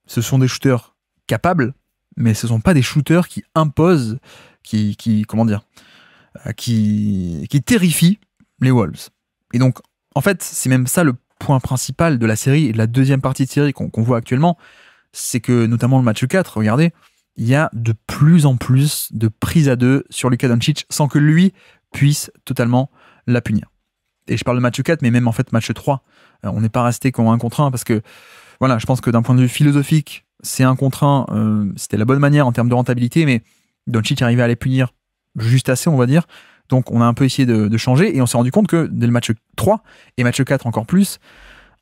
ce sont des shooters capables, mais ce ne sont pas des shooters qui imposent, qui terrifient les Wolves. Et donc, en fait, c'est même ça le point principal de la série, et de la deuxième partie de série qu'on voit actuellement, c'est que, notamment le match 4, regardez, il y a de plus en plus de prises à deux sur Luka Doncic sans que lui puisse totalement la punir. Et je parle de match 4, mais même en fait match 3. On n'est pas resté comme un contre 1 parce que, voilà, je pense que d'un point de vue philosophique, c'est un contre 1, c'était la bonne manière en termes de rentabilité, mais Doncic arrivait à les punir juste assez, on va dire. Donc on a un peu essayé de changer et on s'est rendu compte que dès le match 3 et match 4 encore plus,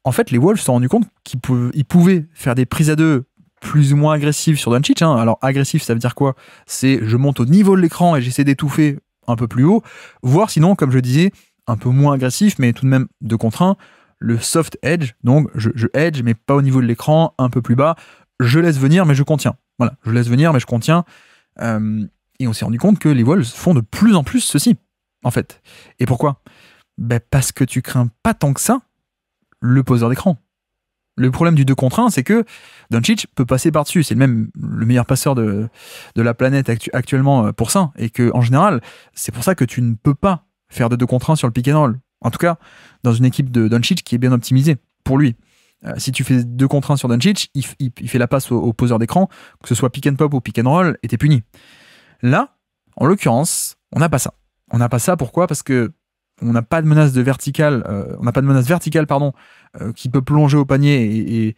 en fait, les Wolves se sont rendus compte qu'ils pouvaient faire des prises à deux plus ou moins agressif sur Doncic. Alors agressif, ça veut dire quoi? C'est je monte au niveau de l'écran et j'essaie d'étouffer un peu plus haut, voire sinon, comme je disais, un peu moins agressif, mais tout de même 2 contre 1, le soft edge, donc je edge, mais pas au niveau de l'écran, un peu plus bas, je laisse venir, mais je contiens. Voilà, je laisse venir, mais je contiens. Et on s'est rendu compte que les Wolves font de plus en plus ceci, en fait. Et pourquoi? Parce que tu crains pas tant que ça le poseur d'écran. Le problème du 2 contre 1, c'est que Doncic peut passer par-dessus. C'est même le meilleur passeur de la planète actuellement pour ça. Et que en général, c'est pour ça que tu ne peux pas faire de 2 contre 1 sur le pick and roll. En tout cas, dans une équipe de Doncic qui est bien optimisée pour lui. Si tu fais 2 contre 1 sur Doncic, il fait la passe au poseur d'écran, que ce soit pick and pop ou pick and roll, et t'es puni. Là, en l'occurrence, on n'a pas ça. On n'a pas ça, pourquoi ? Parce que on n'a pas de menace verticale, qui peut plonger au panier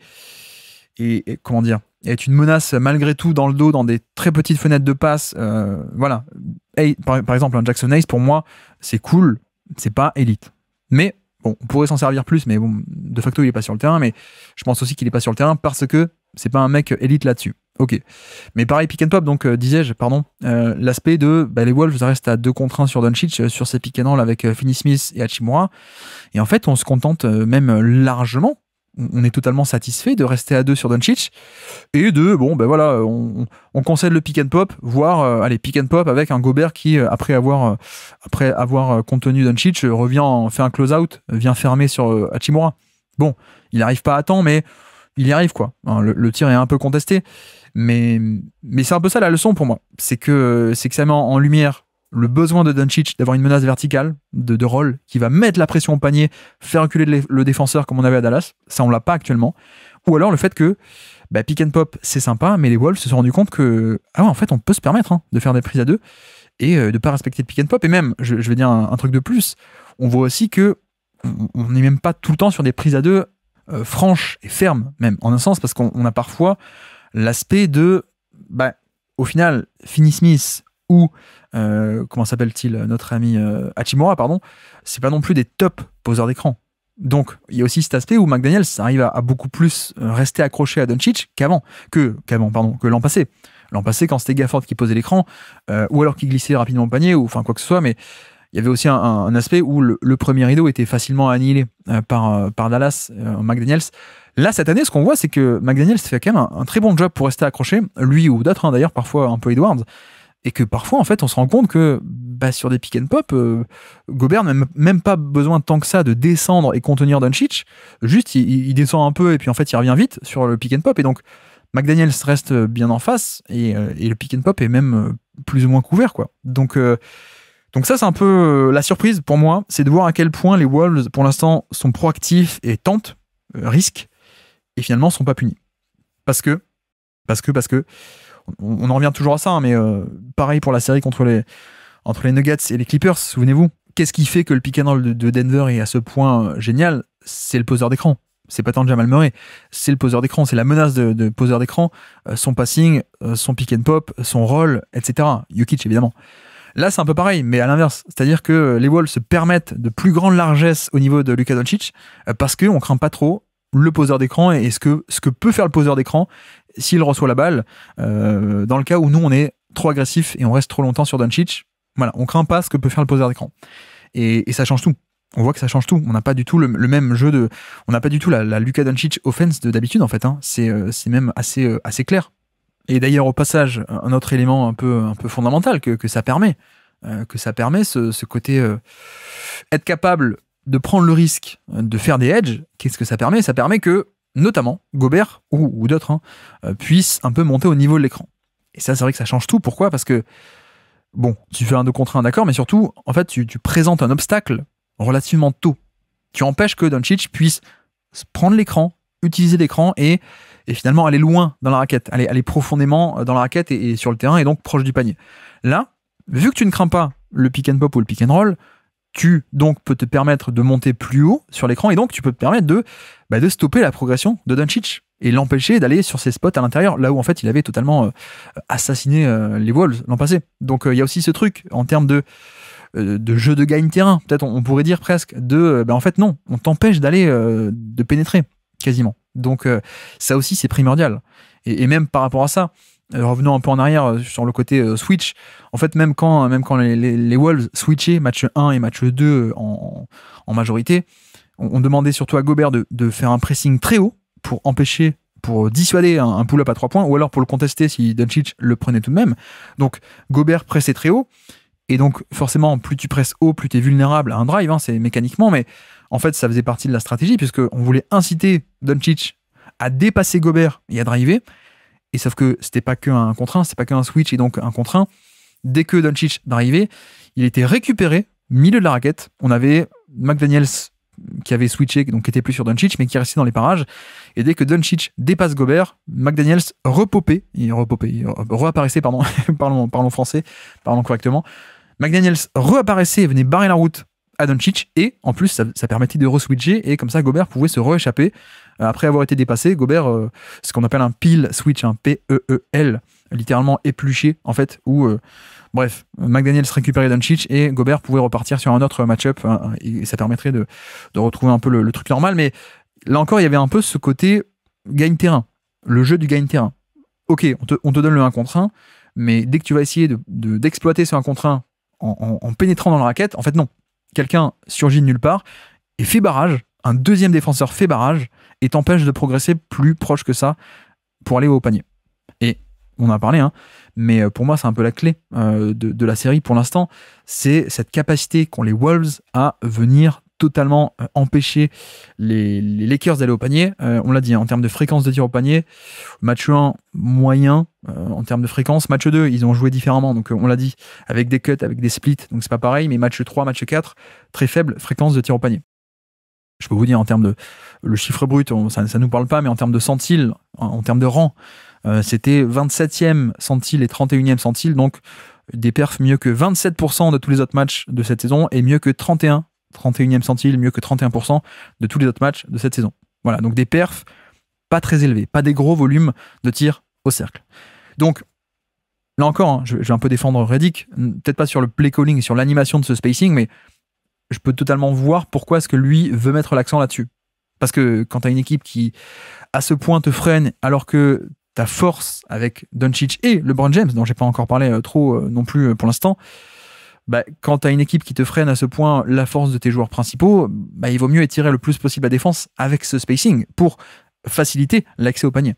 et comment dire, être une menace malgré tout dans le dos, dans des très petites fenêtres de passe. Voilà. Par exemple, un Jackson Hayes, pour moi, c'est cool, c'est pas élite. Mais bon, on pourrait s'en servir plus, mais bon, de facto, il est pas sur le terrain. Mais je pense aussi qu'il est pas sur le terrain parce que c'est pas un mec élite là-dessus. Ok. Mais pareil, pick and pop, donc disais-je, l'aspect de les Wolves restent à 2 contre 1 sur Doncic, sur ces pick and roll avec Finney-Smith et Hachimura. Et en fait, on se contente même largement. On est totalement satisfait de rester à 2 sur Doncic et de, on concède le pick and pop, voire pick and pop avec un Gobert qui, après avoir contenu Doncic, fait un close-out, vient fermer sur Hachimura. Bon, il n'arrive pas à temps, mais il y arrive, quoi. Le tir est un peu contesté, mais c'est un peu ça la leçon pour moi. C'est que ça met en lumière le besoin de Doncic d'avoir une menace verticale de roll qui va mettre la pression au panier, faire reculer le défenseur comme on avait à Dallas. Ça, on l'a pas actuellement. Ou alors le fait que pick and pop, c'est sympa, mais les Wolves se sont rendus compte que en fait, on peut se permettre de faire des prises à 2 et de pas respecter le pick and pop. Et même, je vais dire un truc de plus, on voit aussi que on n'est même pas tout le temps sur des prises à 2 franches et fermes, même en un sens, parce qu'on a parfois l'aspect de au final, Finney-Smith ou comment s'appelle-t-il, notre ami Hachimura, c'est pas non plus des top poseurs d'écran. Donc il y a aussi cet aspect où McDaniels arrive à beaucoup plus rester accroché à Doncic que l'an passé. L'an passé, quand c'était Gafford qui posait l'écran, ou alors qui glissait rapidement au panier, ou enfin quoi que ce soit, mais il y avait aussi un aspect où le premier rideau était facilement annihilé par Dallas, McDaniels. Là, cette année, ce qu'on voit, c'est que McDaniels fait quand même un très bon job pour rester accroché, lui ou d'autres, d'ailleurs, parfois un peu Edwards, et que parfois, en fait, on se rend compte que sur des pick and pop, Gobert n'a même pas besoin tant que ça de descendre et contenir Doncic. Juste, il descend un peu et puis en fait, il revient vite sur le pick and pop. Et donc, McDaniels reste bien en face et le pick and pop est même plus ou moins couvert, quoi. Donc ça, c'est un peu la surprise pour moi, c'est de voir à quel point les Wolves, pour l'instant, sont proactifs et tentent, risquent, et finalement, sont pas punis. Parce que on en revient toujours à ça, mais pareil pour la série entre les Nuggets et les Clippers, souvenez-vous, qu'est-ce qui fait que le pick and roll de Denver est à ce point génial ? C'est le poseur d'écran. C'est pas tant Jamal Murray, c'est le poseur d'écran, c'est la menace de poseur d'écran, son passing, son pick and pop, son roll, etc. Jokic, évidemment. Là, c'est un peu pareil, mais à l'inverse. C'est-à-dire que les Wolves se permettent de plus grande largesse au niveau de Luka Doncic parce qu'on craint pas trop le poseur d'écran et ce que peut faire le poseur d'écran s'il reçoit la balle, dans le cas où nous, on est trop agressif et on reste trop longtemps sur Doncic. Voilà, on craint pas ce que peut faire le poseur d'écran. Et ça change tout. On voit que ça change tout. On n'a pas du tout le même jeu on n'a pas du tout la Luka Doncic offense d'habitude, en fait. C'est même assez clair. Et d'ailleurs, au passage, un autre élément un peu fondamental que ça permet, ce côté être capable de prendre le risque de faire des edges. Qu'est-ce que ça permet ? Ça permet que, notamment, Gobert ou d'autres puissent un peu monter au niveau de l'écran. Et ça, c'est vrai que ça change tout. Pourquoi ? Parce que, bon, tu fais un 2 contre 1, d'accord, mais surtout, en fait, tu présentes un obstacle relativement tôt. Tu empêches que Doncic puisse prendre l'écran, utiliser l'écran et finalement aller loin dans la raquette, aller profondément dans la raquette et sur le terrain et donc proche du panier. Là, vu que tu ne crains pas le pick and pop ou le pick and roll, tu donc peux te permettre de monter plus haut sur l'écran et donc tu peux te permettre de stopper la progression de Doncic et l'empêcher d'aller sur ses spots à l'intérieur, là où en fait il avait totalement assassiné les Wolves l'an passé. Donc il y a aussi ce truc en termes de jeu de gagne terrain, peut-être on pourrait dire presque, en fait non, on t'empêche d'aller de pénétrer quasiment. Donc ça aussi c'est primordial. Et même par rapport à ça, revenons un peu en arrière sur le côté switch, en fait même quand les Wolves switchaient match 1 et match 2 en majorité, on demandait surtout à Gobert de faire un pressing très haut pour dissuader un pull-up à 3 points, ou alors pour le contester si Doncic le prenait tout de même. Donc Gobert pressait très haut, et donc forcément plus tu presses haut, plus tu es vulnérable à un drive, c'est mécaniquement, mais en fait ça faisait partie de la stratégie, puisqu'on voulait inciter Doncic à dépasser Gobert et à driver, et sauf que c'était pas qu'un contre 1, c'était pas qu'un switch et donc un contre 1. Dès que Doncic drivait, il était récupéré milieu de la raquette, on avait McDaniels qui avait switché, donc qui était plus sur Doncic, mais qui restait dans les parages. Et dès que Doncic dépasse Gobert, McDaniels reapparaissait, pardon, parlons français, parlons correctement. McDaniels reapparaissait et venait barrer la route à Doncic, et en plus ça permettait de re-switcher, et comme ça Gobert pouvait se re-échapper après avoir été dépassé. Gobert, ce qu'on appelle un peel switch, un P-E-E-L, littéralement épluché en fait, où bref, McDaniels récupérait Doncic et Gobert pouvait repartir sur un autre match-up, et ça permettrait de retrouver un peu le truc normal. Mais là encore, il y avait un peu ce côté gagne-terrain, le jeu du gagne-terrain. Ok, on te donne le 1 contre 1, mais dès que tu vas essayer d'exploiter ce 1 contre 1 en pénétrant dans la raquette, en fait non. Quelqu'un surgit de nulle part et fait barrage, un deuxième défenseur fait barrage et t'empêche de progresser plus proche que ça pour aller au panier. Et on en a parlé, mais pour moi c'est un peu la clé de la série pour l'instant, c'est cette capacité qu'ont les Wolves à venir totalement empêcher les Lakers d'aller au panier. On l'a dit, en termes de fréquence de tir au panier, match 1 moyen en termes de fréquence, match 2 ils ont joué différemment, donc on l'a dit, avec des cuts, avec des splits, donc c'est pas pareil, mais match 3, match 4, très faible fréquence de tir au panier. Je peux vous dire en termes de le chiffre brut, ça nous parle pas, mais en termes de centiles, en termes de rang, c'était 27e centile et 31e centile, donc des perfs mieux que 27% de tous les autres matchs de cette saison et mieux que 31e centile, mieux que 31% de tous les autres matchs de cette saison. Voilà, donc des perfs pas très élevés, pas des gros volumes de tirs au cercle. Donc, là encore, je vais un peu défendre Redick, peut-être pas sur le play calling et sur l'animation de ce spacing, mais je peux totalement voir pourquoi est-ce que lui veut mettre l'accent là-dessus. Parce que quand tu as une équipe qui, à ce point, te freine, alors que ta force avec Doncic et LeBron James, dont j'ai pas encore parlé trop non plus pour l'instant, quand tu as une équipe qui te freine à ce point la force de tes joueurs principaux, il vaut mieux étirer le plus possible la défense avec ce spacing pour faciliter l'accès au panier.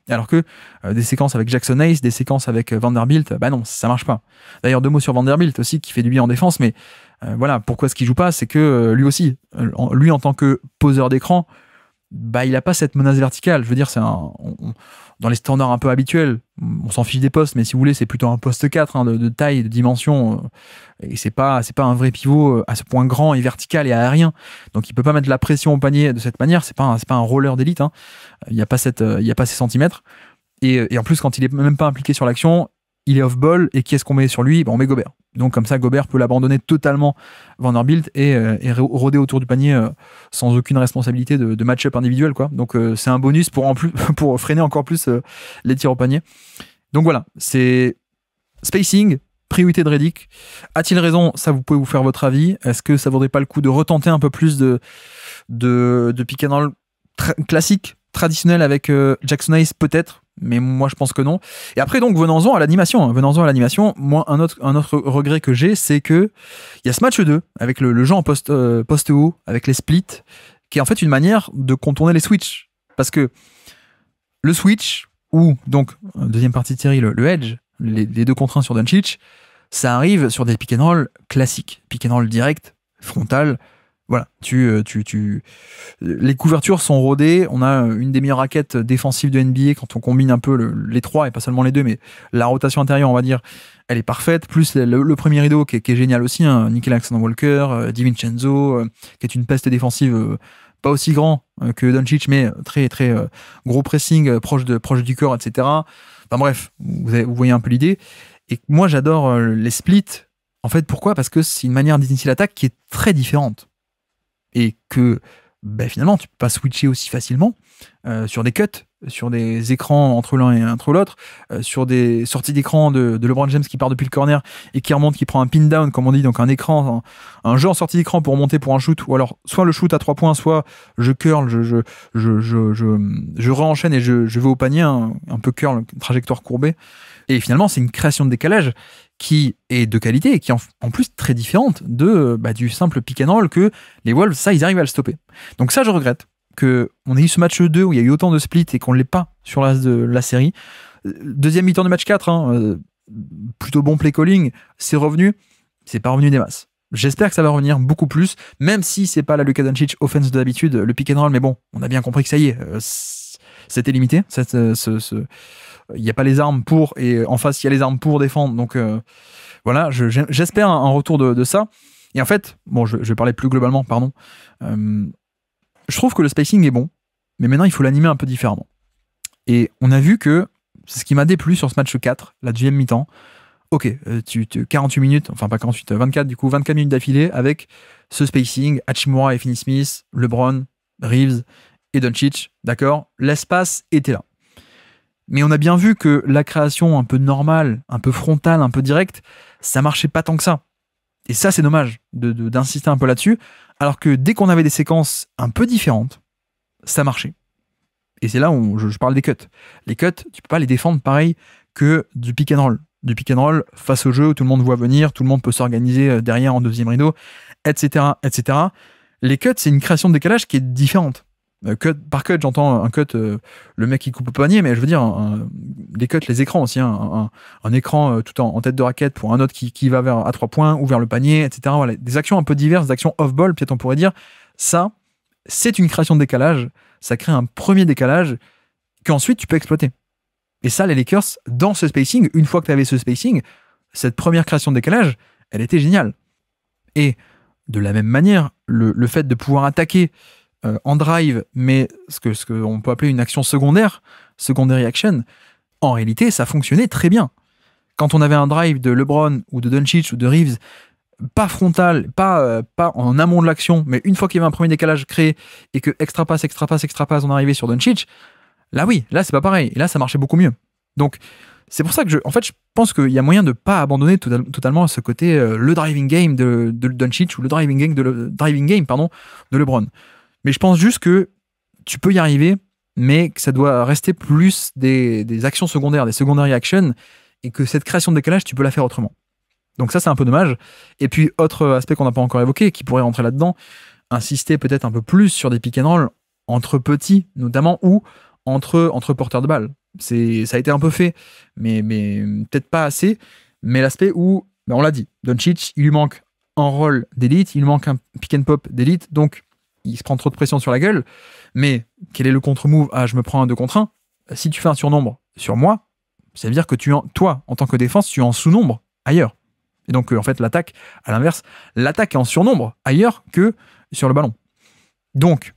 Alors que des séquences avec Jackson Hayes, des séquences avec Vanderbilt, non, ça marche pas. D'ailleurs, 2 mots sur Vanderbilt aussi, qui fait du bien en défense, mais voilà, pourquoi est-ce qu'il joue pas, c'est que lui aussi, lui en tant que poseur d'écran, il a pas cette menace verticale. Je veux dire, c'est dans les standards un peu habituels, on s'en fiche des postes, mais si vous voulez, c'est plutôt un poste 4 de taille, de dimension, et c'est pas un vrai pivot à ce point grand et vertical et aérien. Donc il peut pas mettre de la pression au panier de cette manière. C'est pas un roller d'élite. Il y a pas ces centimètres. Et en plus, quand il est même pas impliqué sur l'action, il est off-ball, et qui est-ce qu'on met sur lui? On met Gobert. Donc comme ça, Gobert peut l'abandonner totalement Vanderbilt et rôder autour du panier sans aucune responsabilité de match-up individuel, quoi. Donc c'est un bonus pour freiner encore plus les tirs au panier. Donc voilà, c'est spacing, priorité de Redick. A-t-il raison? Ça, vous pouvez vous faire votre avis. Est-ce que ça vaudrait pas le coup de retenter un peu plus de pick and roll classique, traditionnel avec Jackson Hayes, peut-être? Mais moi je pense que non. Et après, donc, venons-en à l'animation. Moi, un autre regret que j'ai, c'est que il y a ce match 2 avec le jeu en poste haut, avec les splits, qui est en fait une manière de contourner les switches. Parce que le switch, ou donc deuxième partie de série, le edge, les 2 contre 1 sur Doncic, ça arrive sur des pick and roll classiques, pick and roll direct, frontal. Voilà, les couvertures sont rodées. On a une des meilleures raquettes défensives de NBA quand on combine un peu les 3 et pas seulement les 2, mais la rotation intérieure, on va dire, elle est parfaite. Plus le premier rideau qui est génial aussi, Nickel Alexander-Walker, DiVincenzo, qui est une peste défensive, pas aussi grand que Doncic, mais très très gros pressing, proche du corps, etc. Enfin bref, vous voyez un peu l'idée. Et moi j'adore les splits. En fait, pourquoi? Parce que c'est une manière d'initier l'attaque qui est très différente. Et que finalement tu peux pas switcher aussi facilement sur des cuts, sur des écrans entre l'un et entre l'autre, sur des sorties d'écran de LeBron James qui part depuis le corner et qui remonte, qui prend un pin down comme on dit, donc un écran, un jeu en sortie d'écran pour monter pour un shoot, ou alors soit le shoot à 3 points, soit je curl, je re-enchaîne et je vais au panier, un peu curl, trajectoire courbée. Et finalement c'est une création de décalage qui est de qualité et qui est en plus très différente du simple pick and roll que les Wolves, ça, ils arrivent à le stopper. Donc ça, je regrette qu'on ait eu ce match 2 où il y a eu autant de splits et qu'on ne l'ait pas sur le reste de la série. Deuxième mi-temps du match 4, plutôt bon play calling, c'est revenu, c'est pas revenu des masses. J'espère que ça va revenir beaucoup plus, même si c'est pas la Luka Doncic offense de d'habitude, le pick and roll, mais bon, on a bien compris que ça y est, c'était limité, il n'y a pas les armes pour, et en face il y a les armes pour défendre, donc voilà, j'espère un retour de ça. Et en fait, bon, je vais parler plus globalement, pardon. Je trouve que le spacing est bon, mais maintenant il faut l'animer un peu différemment. Et on a vu que c'est ce qui m'a déplu sur ce match 4, la deuxième mi-temps. Ok, 48 minutes, enfin pas 48, 24 du coup, 24 minutes d'affilée avec ce spacing, Hachimura et Finney-Smith, LeBron, Reeves et Doncic, d'accord, l'espace était là. Mais on a bien vu que la création un peu normale, un peu frontale, un peu directe, ça marchait pas tant que ça. Et ça, c'est dommage d'insister un peu là-dessus, alors que dès qu'on avait des séquences un peu différentes, ça marchait. Et c'est là où je parle des cuts. Les cuts, tu peux pas les défendre pareil que du pick and roll. Du pick and roll face au jeu où tout le monde voit venir, tout le monde peut s'organiser derrière en deuxième rideau, etc., etc. Les cuts, c'est une création de décalage qui est différente. Cut par cut, j'entends un cut, le mec qui coupe au panier, mais je veux dire, les cuts, les écrans aussi, un écran tout en tête de raquette pour un autre qui va vers à 3 points ou vers le panier, etc. Voilà, des actions un peu diverses, des actions off-ball, peut-être on pourrait dire. Ça, c'est une création de décalage, ça crée un premier décalage qu'ensuite tu peux exploiter. Et ça, les Lakers, dans ce spacing, une fois que tu avais ce spacing, cette première création de décalage, elle était géniale. Et de la même manière, le fait de pouvoir attaquer en drive, mais ce qu'on peut appeler une action secondary action, en réalité, ça fonctionnait très bien. Quand on avait un drive de LeBron ou de Doncic ou de Reeves, pas frontal, pas en amont de l'action, mais une fois qu'il y avait un premier décalage créé et que extra passe, on arrivait sur Doncic, là oui, là c'est pas pareil. Et là, ça marchait beaucoup mieux. Donc, c'est pour ça que je pense qu'il y a moyen de pas abandonner totalement ce côté le driving game de Doncic ou le driving game de LeBron. Mais je pense juste que tu peux y arriver, mais que ça doit rester plus des actions secondaires, des secondary actions, et que cette création de décalage, tu peux la faire autrement. Donc ça, c'est un peu dommage. Et puis, autre aspect qu'on n'a pas encore évoqué, qui pourrait rentrer là-dedans, insister peut-être un peu plus sur des pick and roll entre petits, notamment, ou entre porteurs de balles. Ça a été un peu fait, mais peut-être pas assez. Mais l'aspect où, on l'a dit, Doncic, il lui manque un roll d'élite, il lui manque un pick and pop d'élite, donc il se prend trop de pression sur la gueule. Mais quel est le contre-move? Ah, je me prends un 2 contre 1. Si tu fais un surnombre sur moi, ça veut dire que toi, en tant que défense, tu es en sous-nombre ailleurs. Et donc, en fait, l'attaque, à l'inverse, l'attaque est en surnombre ailleurs que sur le ballon. Donc,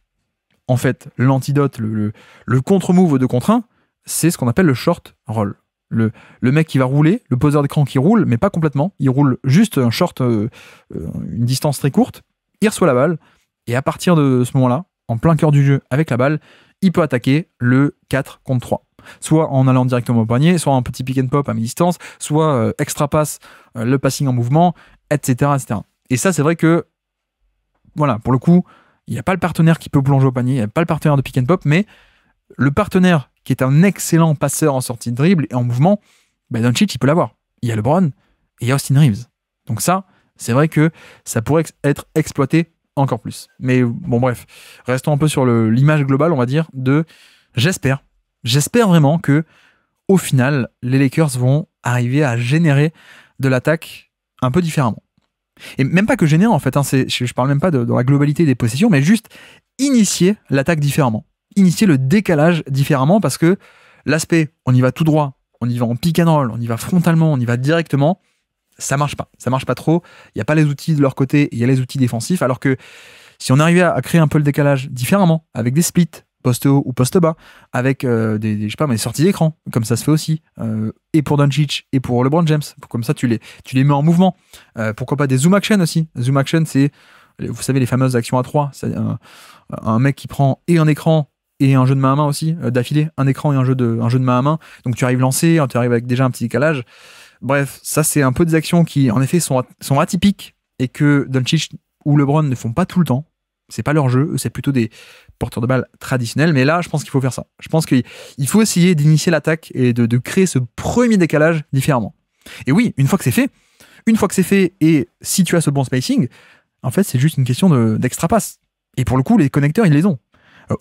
en fait, l'antidote, le contre-move au 2 contre 1, c'est ce qu'on appelle le short roll. Le mec qui va rouler, le poseur d'écran qui roule, mais pas complètement. Il roule juste un short, une distance très courte. Il reçoit la balle. Et à partir de ce moment-là, en plein cœur du jeu avec la balle, il peut attaquer le 4 contre 3. Soit en allant directement au panier, soit un petit pick and pop à mi-distance, soit extra pass, le passing en mouvement, etc., etc. Et ça, c'est vrai que, voilà, pour le coup, il n'y a pas le partenaire qui peut plonger au panier, il n'y a pas le partenaire de pick and pop, mais le partenaire qui est un excellent passeur en sortie de dribble et en mouvement, Doncic, il peut l'avoir. Il y a LeBron et il y a Austin Reeves. Donc ça, c'est vrai que ça pourrait être exploité encore plus. Mais bon, bref, restons un peu sur l'image globale, on va dire, j'espère vraiment que au final, les Lakers vont arriver à générer de l'attaque un peu différemment. Et même pas que générer, en fait, je parle même pas de la globalité des possessions, mais juste initier l'attaque différemment. Initier le décalage différemment, parce que l'aspect, on y va tout droit, on y va en pick and roll, on y va frontalement, on y va directement, ça marche pas trop. Il n'y a pas les outils de leur côté, il y a les outils défensifs, alors que si on arrivait à créer un peu le décalage différemment, avec des splits, poste haut ou poste bas, avec des sorties d'écran, comme ça se fait aussi, et pour Doncic et pour LeBron James, comme ça tu les mets en mouvement. Pourquoi pas des zoom action aussi. Zoom action, c'est, vous savez, les fameuses actions à 3, c'est un mec qui prend et un écran et un jeu de main à main aussi, d'affilée, un écran et un jeu de main à main, donc tu arrives lancé, tu arrives avec déjà un petit décalage. Bref, ça c'est un peu des actions qui en effet sont atypiques et que Doncic ou LeBron ne font pas tout le temps. C'est pas leur jeu, c'est plutôt des porteurs de balles traditionnels, mais là je pense qu'il faut faire ça. Je pense qu'il faut essayer d'initier l'attaque et de créer ce premier décalage différemment. Et oui, une fois que c'est fait, et si tu as ce bon spacing, en fait c'est juste une question d'extra pass. Et pour le coup, les connecteurs ils les ont.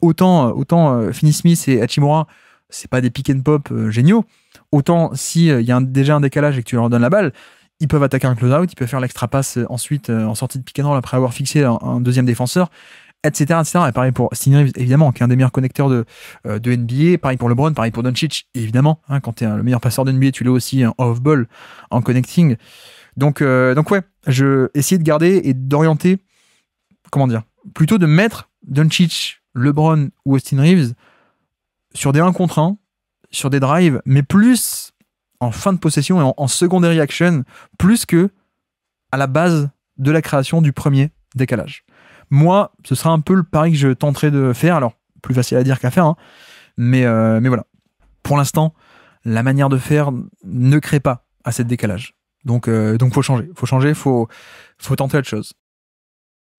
Autant Finney-Smith et Hachimura, c'est pas des pick and pop géniaux. Autant s'il y a déjà un décalage et que tu leur donnes la balle, ils peuvent attaquer un close-out, ils peuvent faire l'extra pass ensuite en sortie de pick and roll après avoir fixé un deuxième défenseur, etc., etc. Et pareil pour Austin Reeves, évidemment, qui est un des meilleurs connecteurs de NBA. Pareil pour LeBron, pareil pour Doncic, évidemment. Quand tu es le meilleur passeur de NBA, tu l'es aussi en off-ball, en connecting. Donc ouais, je essayer de garder et d'orienter, comment dire, plutôt de mettre Doncic, LeBron ou Austin Reeves sur des 1 contre 1, sur des drives, mais plus en fin de possession et en secondary action, plus que à la base de la création du premier décalage. Moi, ce sera un peu le pari que je tenterai de faire. Alors, plus facile à dire qu'à faire, hein, mais voilà. Pour l'instant, la manière de faire ne crée pas assez de décalage. Donc faut changer. Faut tenter autre chose.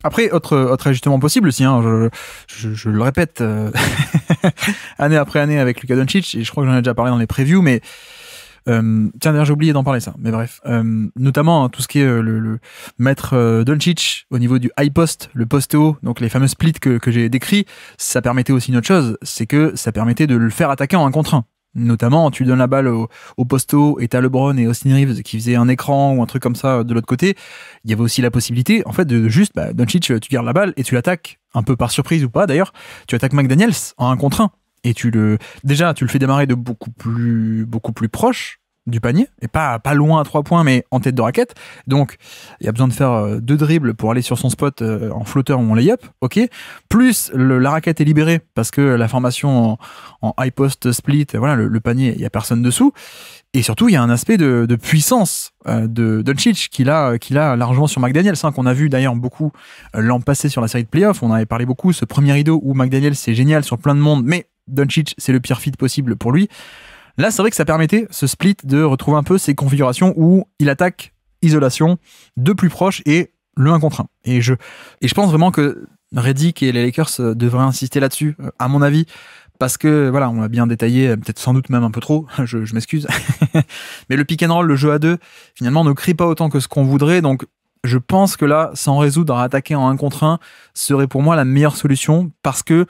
Après, autre ajustement possible aussi, hein, je le répète année après année avec Luka Doncic, et je crois que j'en ai déjà parlé dans les previews, mais tiens, d'ailleurs j'ai oublié d'en parler ça, mais bref, notamment hein, tout ce qui est le mettre Doncic au niveau du high post, le poste haut, donc les fameux splits que j'ai décrits, ça permettait aussi une autre chose, c'est que ça permettait de le faire attaquer en 1 contre 1. Notamment, tu donnes la balle au poste haut et t'as LeBron et Austin Reeves qui faisaient un écran ou un truc comme ça de l'autre côté. Il y avait aussi la possibilité, en fait, de juste, Doncic, tu gardes la balle et tu l'attaques, un peu par surprise ou pas d'ailleurs, tu attaques McDaniels en 1 contre 1. Et tu le fais démarrer de beaucoup plus proche du panier, et pas loin à 3 points, mais en tête de raquette. Donc, il y a besoin de faire 2 dribbles pour aller sur son spot en flotteur ou en lay-up, ok. Plus, la raquette est libérée parce que la formation en high post split, voilà, le panier, il n'y a personne dessous. Et surtout, il y a un aspect de puissance de Doncic qu'il a largement sur McDaniels, hein, qu'on a vu d'ailleurs beaucoup l'an passé sur la série de playoffs. On avait parlé beaucoup, ce premier rideau où McDaniels, c'est génial sur plein de monde, mais Doncic, c'est le pire fit possible pour lui. Là, c'est vrai que ça permettait, ce split, de retrouver un peu ces configurations où il attaque isolation de plus proche et le 1 contre 1. Et je pense vraiment que Redick et les Lakers devraient insister là-dessus, à mon avis, parce que, voilà, on l'a bien détaillé, peut-être sans doute même un peu trop, je m'excuse. Mais le pick and roll, le jeu à 2, finalement, ne crée pas autant que ce qu'on voudrait, donc je pense que là, s'en résoudre à attaquer en 1 contre 1 serait pour moi la meilleure solution, parce que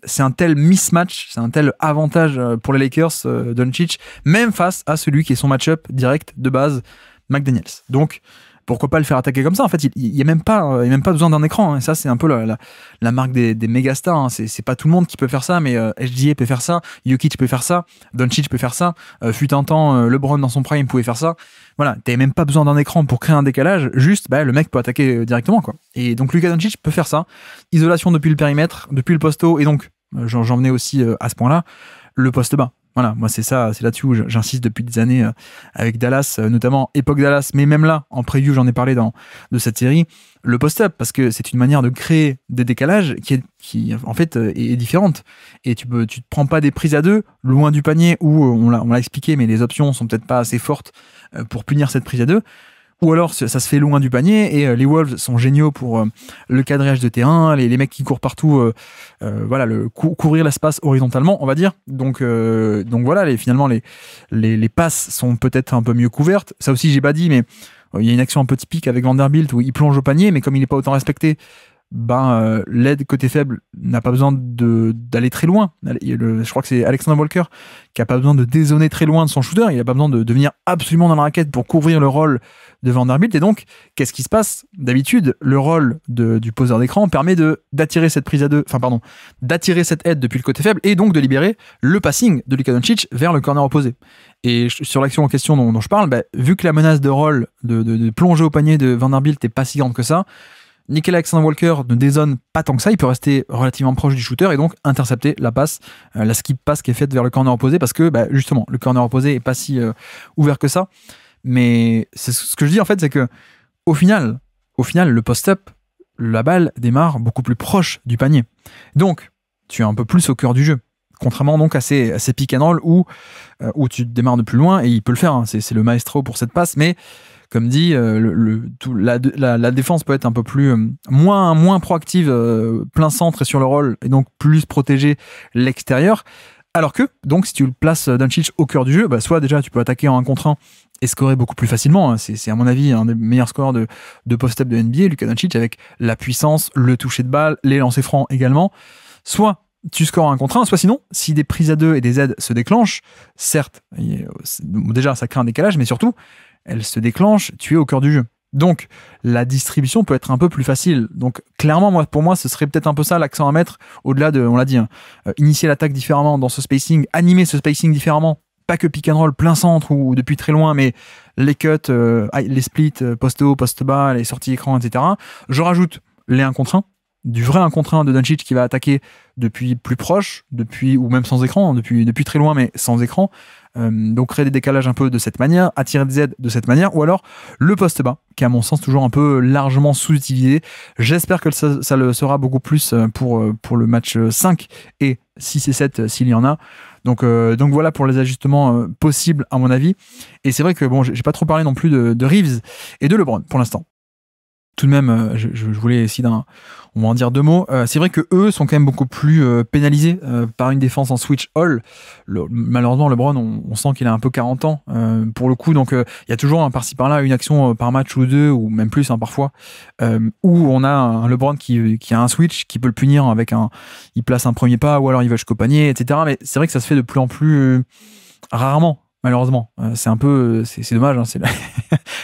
c'est un tel mismatch, c'est un tel avantage pour les Lakers, Doncic, même face à celui qui est son match-up direct de base, McDaniels. Donc, pourquoi pas le faire attaquer comme ça? En fait, il n'y a même pas besoin d'un écran, hein. Et ça, c'est un peu la marque des méga stars, hein. C'est pas tout le monde qui peut faire ça, mais SGA peut faire ça, Jokic peut faire ça, Doncic peut faire ça, fut un temps, LeBron dans son prime pouvait faire ça. Voilà, t'avais même pas besoin d'un écran pour créer un décalage, juste le mec peut attaquer directement, quoi. Et donc Luka Doncic peut faire ça, isolation depuis le périmètre, depuis le poste haut, et donc j'en venais aussi à ce point-là, le poste bas. Voilà, moi c'est là-dessus où j'insiste depuis des années avec Dallas, notamment époque Dallas, mais même là, en preview, j'en ai parlé de cette série, le post-up, parce que c'est une manière de créer des décalages qui en fait est différente. Et tu te prends pas des prises à 2 loin du panier où on l'a expliqué, mais les options sont peut-être pas assez fortes pour punir cette prise à 2. Ou alors ça se fait loin du panier et les Wolves sont géniaux pour le quadrillage de terrain, les mecs qui courent partout, voilà, courir l'espace horizontalement, on va dire. Donc voilà, finalement les passes sont peut-être un peu mieux couvertes. Ça aussi j'ai pas dit, mais il y a une action un peu typique avec Vanderbilt où il plonge au panier, mais comme il n'est pas autant respecté, l'aide côté faible n'a pas besoin d'aller très loin. Je crois que c'est Alexander Walker qui a pas besoin de dézoner très loin de son shooter, il a pas besoin de venir absolument dans la raquette pour couvrir le rôle de Vanderbilt. Et donc, qu'est-ce qui se passe? D'habitude, le rôle du poseur d'écran permet d'attirer cette prise à 2, d'attirer cette aide depuis le côté faible et donc de libérer le passing de Luka Doncic vers le corner opposé. Et sur l'action en question dont je parle, vu que la menace de rôle de plonger au panier de Vanderbilt n'est pas si grande que ça, Nickel Alexander Walker ne dézone pas tant que ça, il peut rester relativement proche du shooter et donc intercepter la passe, la skip pass qui est faite vers le corner opposé, parce que justement le corner opposé est pas si ouvert que ça. Mais c'est ce que je dis en fait, c'est que au final le post-up, la balle démarre beaucoup plus proche du panier, donc tu es un peu plus au cœur du jeu, contrairement donc à ces pick and roll où tu démarres de plus loin, et il peut le faire, hein, c'est le maestro pour cette passe, mais comme dit, la défense peut être un peu plus moins proactive, plein centre et sur le roll, et donc plus protéger l'extérieur. Alors que, donc, si tu le places Doncic au cœur du jeu, soit déjà tu peux attaquer en 1 contre 1 et scorer beaucoup plus facilement, hein. C'est à mon avis un des meilleurs scoreurs de post-up de NBA, Luka Doncic, avec la puissance, le toucher de balle, les lancers francs également. Soit tu scores en 1 contre 1, soit sinon, si des prises à 2 et des aides se déclenchent, certes, déjà ça crée un décalage, mais surtout, elle se déclenche, tu es au cœur du jeu. Donc, la distribution peut être un peu plus facile. Donc, clairement, pour moi, ce serait peut-être un peu ça l'accent à mettre, au-delà de, on l'a dit, initier l'attaque différemment dans ce spacing, animer ce spacing différemment pas que pick and roll plein centre ou depuis très loin, mais les cuts, les splits, poste haut, poste bas, les sorties écran, etc. Je rajoute les 1 contre 1, du vrai 1 contre 1 de Doncic qui va attaquer depuis plus proche, ou même sans écran, depuis très loin, mais sans écran. Donc créer des décalages un peu de cette manière, attirer des aides de cette manière, ou alors le poste bas, qui est à mon sens toujours un peu largement sous-utilisé. J'espère que ça le sera beaucoup plus pour le match 5 et 6 et 7 s'il y en a. Donc voilà pour les ajustements possibles à mon avis. Et c'est vrai que bon, j'ai pas trop parlé non plus de Reeves et de LeBron pour l'instant. Tout de même, je voulais essayer on va en dire 2 mots. C'est vrai que eux sont quand même beaucoup plus pénalisés par une défense en switch all. Malheureusement, LeBron, on sent qu'il a un peu 40 ans pour le coup. Donc, il y a toujours par-ci par-là une action par match ou 2, ou même plus parfois, où on a un LeBron qui a un switch, qui peut le punir avec il place un premier pas, ou alors il va jusqu'au panier, etc. Mais c'est vrai que ça se fait de plus en plus rarement. Malheureusement, c'est un peu, c'est dommage, hein, c'est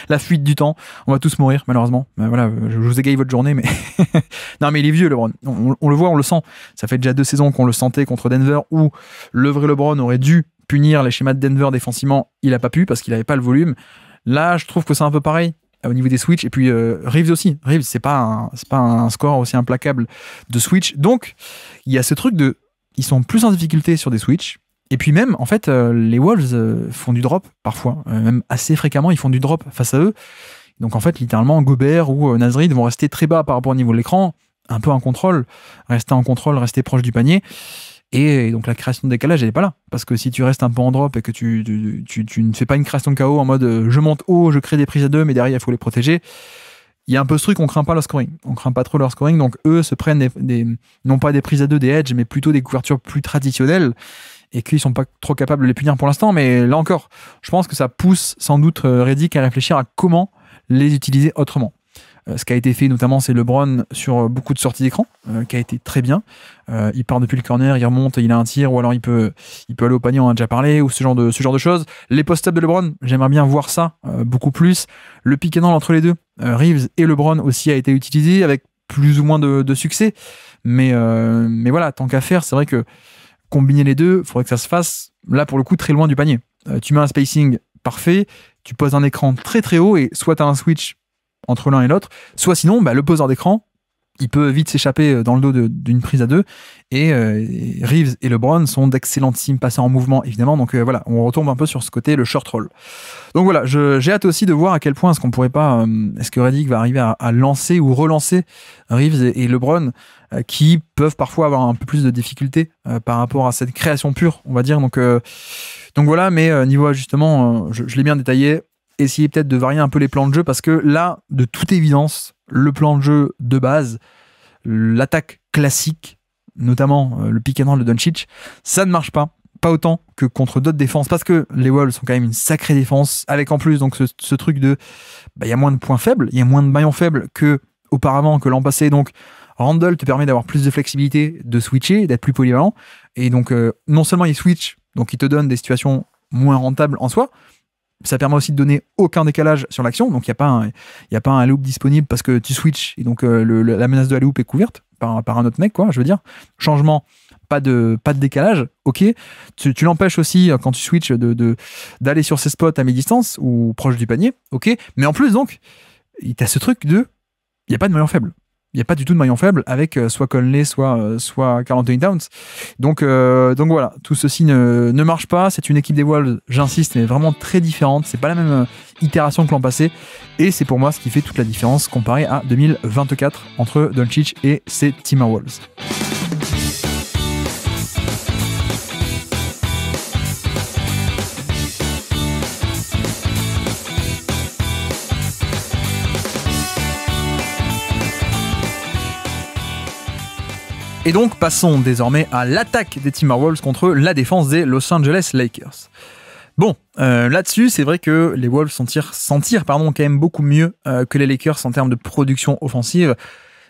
la fuite du temps. On va tous mourir, malheureusement. Voilà, je vous égaye votre journée, mais non, mais il est vieux, LeBron. On le voit, on le sent. Ça fait déjà 2 saisons qu'on le sentait contre Denver, où le vrai LeBron aurait dû punir les schémas de Denver défensivement. Il a pas pu parce qu'il avait pas le volume. Là, je trouve que c'est un peu pareil au niveau des switches. Et puis Reeves aussi. Reeves, c'est pas un score aussi implacable de switch. Donc, il y a ce truc ils sont plus en difficulté sur des switches. Et puis même, en fait, les Wolves font du drop parfois, même assez fréquemment, ils font du drop face à eux. Donc en fait, littéralement, Gobert ou Nasrid vont rester très bas par rapport au niveau de l'écran, un peu en contrôle, rester proche du panier. Et donc la création de décalage, elle n'est pas là. Parce que si tu restes un peu en drop et que tu ne fais pas une création de KO en mode je monte haut, je crée des prises à 2, mais derrière, il faut les protéger. Il y a un peu ce truc, on craint pas leur scoring. On craint pas trop leur scoring, donc eux se prennent non pas des prises à 2, des edges, mais plutôt des couvertures plus traditionnelles. Et qu'ils sont pas trop capables de les punir pour l'instant, mais là encore, je pense que ça pousse sans doute Redick à réfléchir à comment les utiliser autrement. Ce qui a été fait notamment, c'est LeBron sur beaucoup de sorties d'écran, qui a été très bien. Il part depuis le corner, il remonte, il a un tir, ou alors il peut aller au panier, on en a déjà parlé, ou ce genre de choses. Les post-ups de LeBron, j'aimerais bien voir ça beaucoup plus. Le pick and roll entre les deux, Reeves et LeBron aussi a été utilisé avec plus ou moins de succès. Mais voilà, tant qu'à faire, c'est vrai que combiner les deux, il faudrait que ça se fasse, là pour le coup, très loin du panier. Tu mets un spacing parfait, tu poses un écran très très haut, et soit tu as un switch entre l'un et l'autre, soit sinon, le poseur d'écran, il peut vite s'échapper dans le dos d'une prise à 2, et Reeves et LeBron sont d'excellentimes passeurs en mouvement, évidemment, donc voilà, on retombe un peu sur ce côté, le short roll. Donc voilà, j'ai hâte aussi de voir à quel point est-ce qu'on pourrait pas, est-ce que Redick va arriver à lancer ou relancer Reeves et LeBron, qui peuvent parfois avoir un peu plus de difficultés par rapport à cette création pure, on va dire. Donc voilà, mais niveau ajustement, je l'ai bien détaillé. Essayez peut-être de varier un peu les plans de jeu, parce que là, de toute évidence, le plan de jeu de base, l'attaque classique, notamment le pick and roll de Doncic, ça ne marche pas autant que contre d'autres défenses, parce que les Wolves sont quand même une sacrée défense, avec en plus donc ce truc de il y a moins de points faibles, il y a moins de maillons faibles que auparavant, que l'an passé. Donc Randle te permet d'avoir plus de flexibilité, de switcher, d'être plus polyvalent, et donc non seulement il switch, donc il te donne des situations moins rentables en soi, ça permet aussi de donner aucun décalage sur l'action, donc il n'y a pas un loop disponible parce que tu switches, et donc la menace de la loop est couverte par un autre mec, quoi, je veux dire. Changement, pas de décalage, ok. Tu l'empêches aussi, quand tu switches, d'aller sur ces spots à mi-distance ou proche du panier, ok. Mais en plus, donc, il y a ce truc il n'y a pas de maillon faible. Il n'y a pas du tout de maillon faible avec soit Conley, soit Karl Anthony Towns. Donc voilà, tout ceci ne marche pas. C'est une équipe des Wolves, j'insiste, mais vraiment très différente. C'est pas la même itération que l'an passé. Et c'est pour moi ce qui fait toute la différence comparé à 2024 entre Doncic et ses Timberwolves. Et donc, passons désormais à l'attaque des Timberwolves contre la défense des Los Angeles Lakers. Bon, là-dessus, c'est vrai que les Wolves s'en tirent quand même beaucoup mieux que les Lakers en termes de production offensive.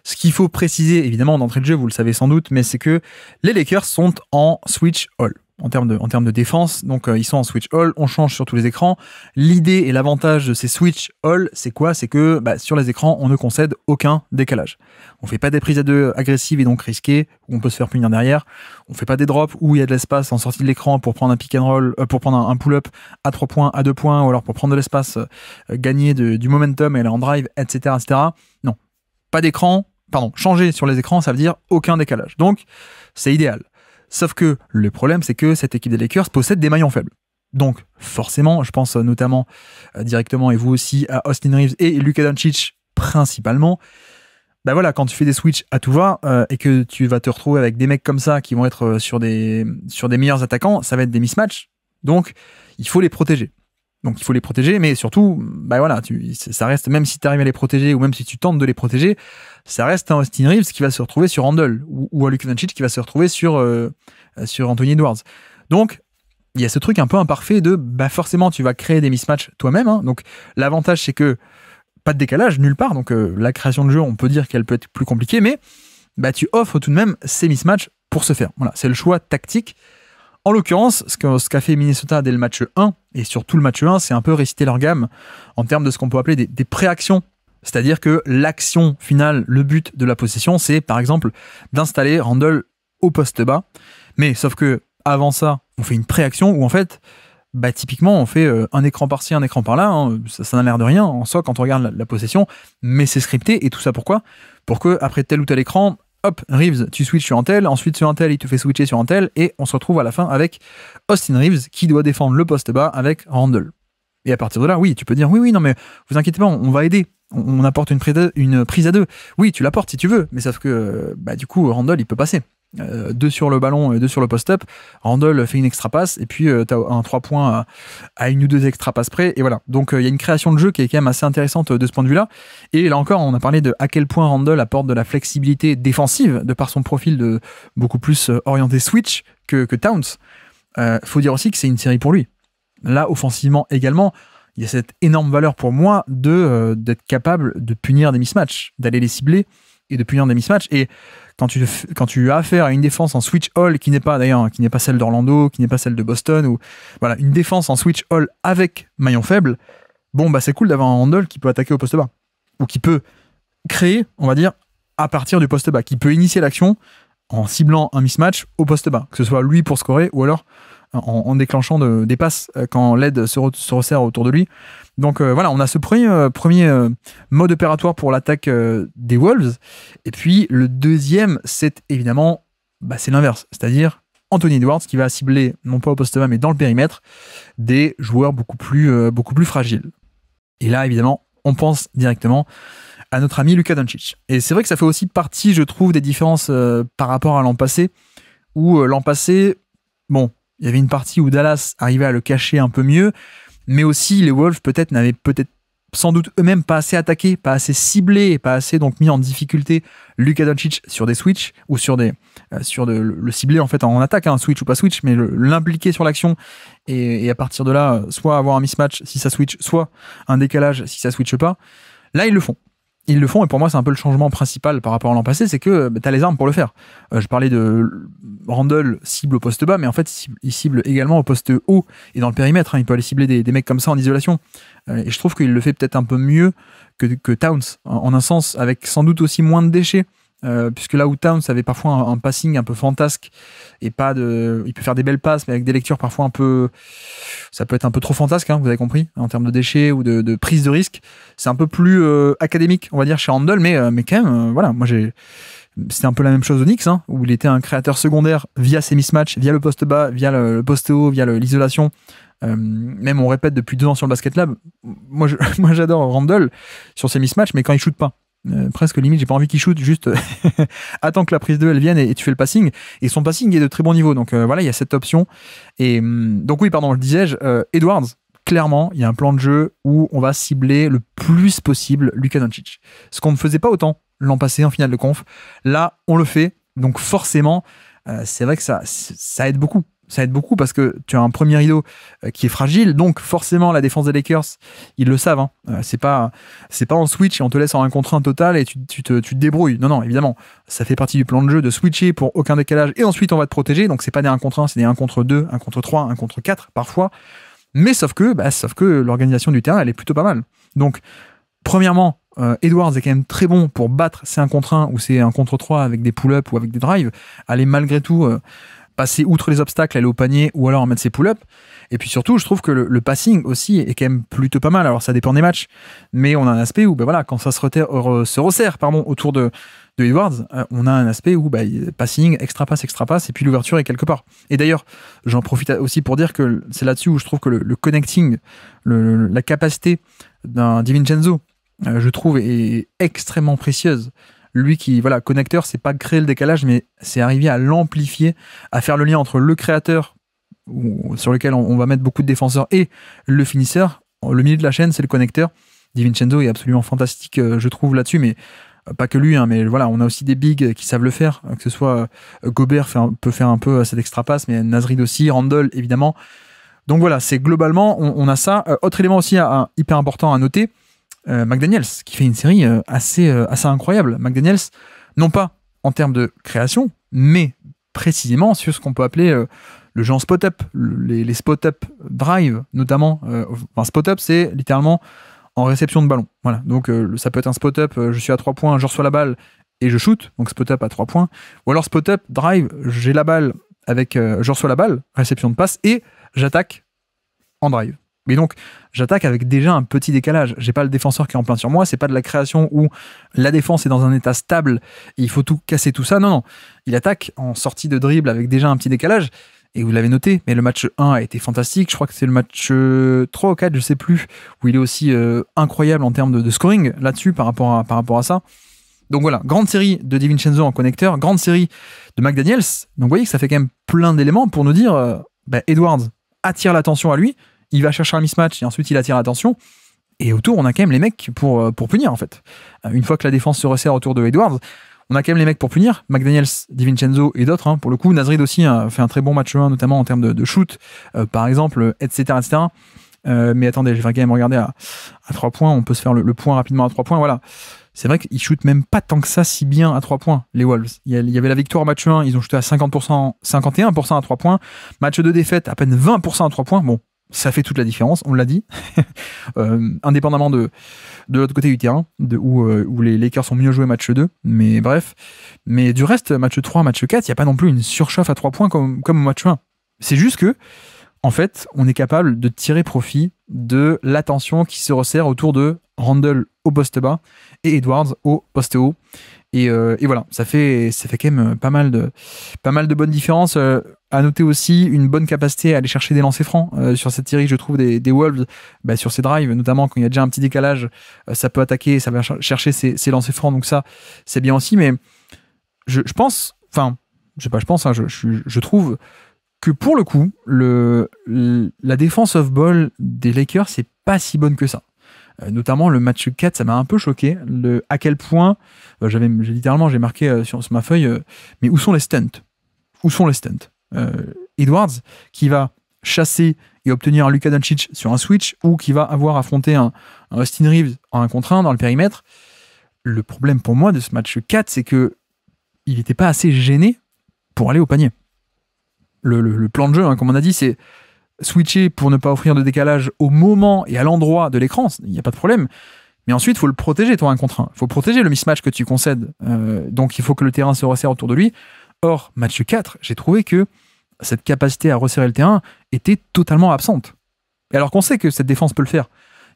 Ce qu'il faut préciser, évidemment, d'entrée de jeu, vous le savez sans doute, mais c'est que les Lakers sont en switch all. en termes de défense. Donc ils sont en switch all, on change sur tous les écrans. L'idée et l'avantage de ces switch all, c'est quoi? C'est que sur les écrans, on ne concède aucun décalage. On fait pas des prises à deux agressives et donc risquées, où on peut se faire punir derrière. On fait pas des drops où il y a de l'espace en sortie de l'écran pour prendre un pick and roll, pour prendre un pull-up à 3 points, à 2 points, ou alors pour prendre de l'espace, gagner du momentum et aller en drive, etc., etc. Non, pas d'écran. Pardon, changer sur les écrans, ça veut dire aucun décalage. Donc, c'est idéal. Sauf que le problème, c'est que cette équipe des Lakers possède des maillons faibles. Donc, forcément, je pense notamment directement, et vous aussi, à Austin Reeves et Luka Doncic principalement. Voilà, quand tu fais des switches à tout va et que tu vas te retrouver avec des mecs comme ça qui vont être sur des meilleurs attaquants, ça va être des mismatchs. Donc, il faut les protéger. Mais surtout, ça reste, même si tu arrives à les protéger ou même si tu tentes de les protéger, ça reste un Austin Reeves qui va se retrouver sur Randle ou un Luka Doncic qui va se retrouver sur Anthony Edwards. Donc, il y a ce truc un peu imparfait de forcément tu vas créer des mismatchs toi-même. Hein. Donc, l'avantage, c'est que pas de décalage nulle part. Donc, la création de jeu, on peut dire qu'elle peut être plus compliquée, mais tu offres tout de même ces mismatchs pour se faire. Voilà, c'est le choix tactique. En l'occurrence, ce qu'a fait Minnesota dès le match 1, et surtout le match 1, c'est un peu réciter leur gamme en termes de ce qu'on peut appeler des pré-actions. C'est-à-dire que l'action finale, le but de la possession, c'est par exemple d'installer Randle au poste bas. Mais sauf que avant ça, on fait une pré-action où en fait, typiquement, on fait un écran par-ci, un écran par-là. Hein. Ça n'a l'air de rien en soi quand on regarde la possession, mais c'est scripté. Et tout ça pourquoi? Pour que après tel ou tel écran, hop, Reeves, tu switches sur un tel, ensuite sur un tel, il te fait switcher sur un tel, et on se retrouve à la fin avec Austin Reeves qui doit défendre le poste bas avec Randle. Et à partir de là, oui, tu peux dire, oui, non, mais vous inquiétez pas, on va aider. On apporte une prise à deux. Oui, tu l'apportes si tu veux, mais sauf que du coup, Randle, il peut passer. 2 sur le ballon et 2 sur le post-up. Randle fait une extra passe, et puis tu as un 3 points à 1 ou 2 extra passes près, et voilà. Donc il y a une création de jeu qui est quand même assez intéressante de ce point de vue-là. Et là encore, on a parlé de à quel point Randle apporte de la flexibilité défensive de par son profil de beaucoup plus orienté switch que Towns. Faut dire aussi que c'est une série pour lui. Là, offensivement également, il y a cette énorme valeur pour moi d'être capable de punir des mismatchs, d'aller les cibler et de punir des mismatchs. Et quand tu as affaire à une défense en switch all qui n'est pas celle d'Orlando, qui n'est pas celle de Boston, ou voilà, une défense en switch all avec maillon faible, c'est cool d'avoir un Randle qui peut attaquer au poste bas, ou qui peut créer, on va dire, à partir du poste bas, qui peut initier l'action en ciblant un mismatch au poste bas, que ce soit lui pour scorer, ou alors en déclenchant des passes quand l'aide se resserre autour de lui. Donc voilà, on a ce premier mode opératoire pour l'attaque des Wolves. Et puis le deuxième, c'est évidemment, c'est l'inverse. C'est-à-dire Anthony Edwards qui va cibler, non pas au poste bas, mais dans le périmètre, des joueurs beaucoup plus fragiles. Et là, évidemment, on pense directement à notre ami Luka Doncic. Et c'est vrai que ça fait aussi partie, je trouve, des différences par rapport à l'an passé, où l'an passé, il y avait une partie où Dallas arrivait à le cacher un peu mieux, mais aussi les Wolves n'avaient sans doute eux-mêmes pas assez attaqué, pas assez ciblé, et pas assez donc mis en difficulté Luka Doncic sur des switches ou le cibler en fait en attaque, switch ou pas switch, mais l'impliquer sur l'action et à partir de là, soit avoir un mismatch si ça switch, soit un décalage si ça switch pas. Là, ils le font. Ils le font, et pour moi, c'est un peu le changement principal par rapport à l'an passé, c'est que tu as les armes pour le faire. Je parlais de Randle cible au poste bas, mais en fait, il cible également au poste haut et dans le périmètre. Il peut aller cibler des mecs comme ça en isolation. Et je trouve qu'il le fait peut-être un peu mieux que Towns, en un sens, avec sans doute aussi moins de déchets. Puisque là où Towns avait parfois un passing un peu fantasque et il peut faire des belles passes, mais avec des lectures parfois ça peut être un peu trop fantasque, vous avez compris, en termes de déchets ou de prise de risque. C'est un peu plus académique, on va dire, chez Randle, mais quand même, voilà, moi c'était un peu la même chose au Knicks, où il était un créateur secondaire via ses mismatchs, via le poste bas, via le poste haut, via l'isolation. Même on répète depuis 2 ans sur le Basket Lab, moi j'adore Randle sur ses mismatchs, mais quand il shoot pas. Presque limite, j'ai pas envie qu'il shoot, juste attends que la prise 2 elle vienne et tu fais le passing, et son passing est de très bon niveau, donc voilà, il y a cette option. Et donc oui, pardon, le disais-je, Edwards, clairement il y a un plan de jeu où on va cibler le plus possible Luka Doncic, ce qu'on ne faisait pas autant l'an passé en finale de conf. Là on le fait, donc forcément c'est vrai que ça aide beaucoup. ça aide beaucoup parce que tu as un premier rideau qui est fragile, donc forcément la défense des Lakers, ils le savent, hein. C'est pas en switch et on te laisse en 1 contre 1 total et tu te débrouilles. Non, évidemment, ça fait partie du plan de jeu de switcher pour aucun décalage et ensuite on va te protéger, donc c'est pas des 1 contre 1, c'est des 1 contre 2, 1 contre 3, 1 contre 4 parfois, mais sauf que l'organisation du terrain, elle est plutôt pas mal. Donc, premièrement, Edwards est quand même très bon pour battre ces 1 contre 1 ou ces 1 contre 3 avec des pull-ups ou avec des drives, aller malgré tout passer outre les obstacles, aller au panier ou alors mettre ses pull-ups. Et puis surtout, je trouve que le passing aussi est quand même plutôt pas mal. Alors ça dépend des matchs, mais on a un aspect où quand ça se resserre autour de Edwards, on a un aspect où passing, extra passe, et puis l'ouverture est quelque part. Et d'ailleurs, j'en profite aussi pour dire que c'est là-dessus où je trouve que le connecting, la capacité d'un DiVincenzo, je trouve, est extrêmement précieuse. Lui qui, connecteur, c'est pas créer le décalage, mais c'est arriver à l'amplifier, à faire le lien entre le créateur, sur lequel on va mettre beaucoup de défenseurs, et le finisseur. Le milieu de la chaîne, c'est le connecteur. DiVincenzo est absolument fantastique, je trouve, là-dessus, mais pas que lui, hein, mais voilà, on a aussi des bigs qui savent le faire, que ce soit Gobert peut faire un peu cette extra passe, mais Nasrid aussi, Randle, évidemment. Donc voilà, c'est globalement, on a ça. Autre élément aussi hyper important à noter, McDaniels, qui fait une série assez incroyable. McDaniels, non pas en termes de création, mais précisément sur ce qu'on peut appeler le genre spot-up, les spot-up drive, notamment. Spot-up, c'est littéralement en réception de ballon. Voilà. Donc, ça peut être un spot-up, je suis à 3 points, je reçois la balle et je shoot, donc spot-up à 3 points. Ou alors spot-up drive, j'ai la balle je reçois la balle, réception de passe, et j'attaque en drive. Mais donc, j'attaque avec déjà un petit décalage. J'ai pas le défenseur qui est en plein sur moi, c'est pas de la création où la défense est dans un état stable et il faut tout casser tout ça. Non. Il attaque en sortie de dribble avec déjà un petit décalage. Et vous l'avez noté, mais le match 1 a été fantastique. Je crois que c'est le match 3 ou 4, je sais plus, où il est aussi incroyable en termes de scoring là-dessus par rapport à ça. Donc voilà, grande série de DiVincenzo en connecteur, grande série de McDaniels. Donc vous voyez que ça fait quand même plein d'éléments pour nous dire Edwards attire l'attention à lui. Il va chercher un mismatch et ensuite il attire l'attention. Et autour, on a quand même les mecs pour punir, en fait. Une fois que la défense se resserre autour de Edwards, on a quand même les mecs pour punir. McDaniels, DiVincenzo et d'autres. Hein. Pour le coup, Nasrid aussi a fait un très bon match 1, notamment en termes de shoot, par exemple, etc. Mais attendez, je vais quand même regarder à 3 points. On peut se faire le point rapidement à 3 points. Voilà. C'est vrai qu'ils shootent même pas tant que ça si bien à 3 points, les Wolves. Il y avait la victoire match 1, ils ont shooté à 50%, 51% à 3 points. Match de défaite, à peine 20% à 3 points. Bon, ça fait toute la différence, on l'a dit. Indépendamment de l'autre côté du terrain, où les Lakers sont mieux joués match 2, mais bref. Mais du reste, match 3, match 4, il n'y a pas non plus une surchauffe à 3 points comme au match 1. C'est juste que, en fait, on est capable de tirer profit de l'attention qui se resserre autour de Randle au poste bas et Edwards au poste haut. Et voilà, ça fait quand même pas mal de bonnes différences. À noter aussi une bonne capacité à aller chercher des lancers francs sur cette série, je trouve, des Wolves, sur ces drives, notamment quand il y a déjà un petit décalage, ça peut attaquer, ça va chercher ces lancers francs, donc ça, c'est bien aussi. Mais je trouve que pour le coup, la défense off-ball des Lakers, c'est pas si bonne que ça. Notamment le match 4, ça m'a un peu choqué. À quel point, j'ai marqué sur ma feuille, mais où sont les stunts? Où sont les stunts? Edwards, qui va chasser et obtenir un Luka Doncic sur un switch, ou qui va avoir affronté un Austin Reeves en 1 contre 1 dans le périmètre. Le problème pour moi de ce match 4, c'est que il n'était pas assez gêné pour aller au panier. Le plan de jeu, hein, comme on a dit, c'est switcher pour ne pas offrir de décalage au moment et à l'endroit de l'écran, il n'y a pas de problème. Mais ensuite, il faut le protéger, ton 1 contre 1. Il faut protéger le mismatch que tu concèdes. Donc, il faut que le terrain se resserre autour de lui. Or, match 4, j'ai trouvé que cette capacité à resserrer le terrain était totalement absente. Et alors qu'on sait que cette défense peut le faire.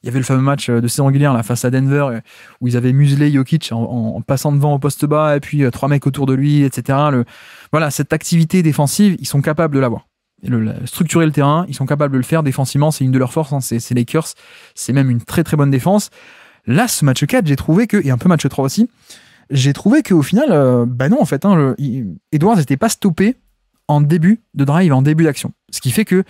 Il y avait le fameux match de saison régulière là, face à Denver, où ils avaient muselé Jokic en passant devant au poste bas, et puis 3 mecs autour de lui, etc. Voilà, cette activité défensive, ils sont capables de l'avoir. Structurer le terrain, ils sont capables de le faire défensivement, c'est une de leurs forces, hein, c'est Lakers, c'est même une très très bonne défense. Là, ce match 4, j'ai trouvé que, et un peu match 3 aussi, j'ai trouvé qu'au final, non, en fait, Edwards n'était pas stoppé en début de drive, en début d'action. Ce qui fait que,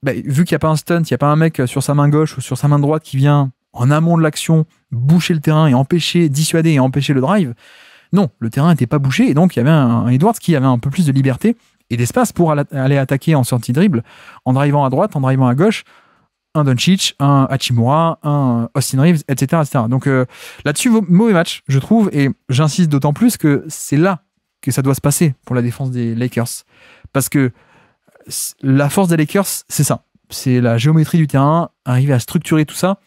vu qu'il n'y a pas un stunt, il n'y a pas un mec sur sa main gauche ou sur sa main droite qui vient en amont de l'action boucher le terrain et dissuader et empêcher le drive, non, le terrain n'était pas bouché, et donc il y avait un Edwards qui avait un peu plus de liberté et d'espace pour aller attaquer en sortie dribble, en drivant à droite, en drivant à gauche, un Doncic, un Hachimura, un Austin Reeves, etc. etc. Donc là-dessus, mauvais match, je trouve, et j'insiste d'autant plus que c'est là que ça doit se passer pour la défense des Lakers. Parce que la force des Lakers, c'est ça. C'est la géométrie du terrain, arriver à structurer tout ça,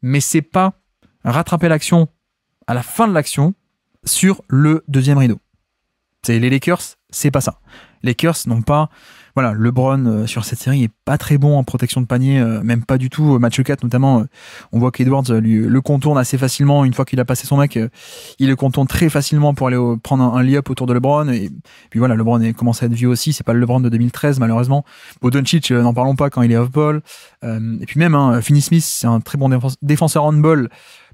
mais c'est pas rattraper l'action à la fin de l'action sur le deuxième rideau. C'est les Lakers, c'est pas ça. Les Lakers n'ont pas... Voilà, LeBron sur cette série est pas très bon en protection de panier, même pas du tout. Match 4 notamment, on voit qu'Edwards le contourne assez facilement. Une fois qu'il a passé son mec, il le contourne très facilement pour aller prendre un lay-up autour de LeBron. Et puis voilà, LeBron commence à être vieux aussi. C'est pas le LeBron de 2013 malheureusement. Doncic, n'en parlons pas quand il est off-ball. Et puis même, Finney Smith, c'est un très bon défenseur on-ball.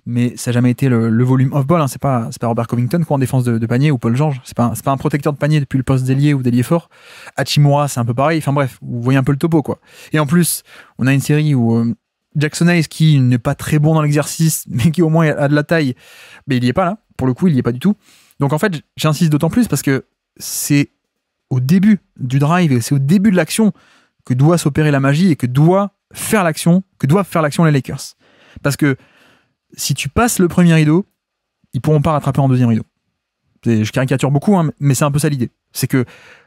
Mais ça n'a jamais été le volume off-ball, hein. C'est pas Robert Covington quoi, en défense de panier, ou Paul George, c'est pas un protecteur de panier depuis le poste d'ailier ou d'ailier fort. Hachimura, c'est un peu pareil, enfin bref, vous voyez un peu le topo quoi. Et en plus, on a une série où Jackson Hayes, qui n'est pas très bon dans l'exercice, mais qui au moins a de la taille, mais il y est pas là, pour le coup il y est pas du tout. Donc en fait, j'insiste d'autant plus parce que c'est au début du drive, et c'est au début de l'action que doit s'opérer la magie et que doivent faire l'action les Lakers. Parce que si tu passes le premier rideau, ils pourront pas rattraper en deuxième rideau. Je caricature beaucoup, hein, mais c'est un peu ça l'idée. C'est que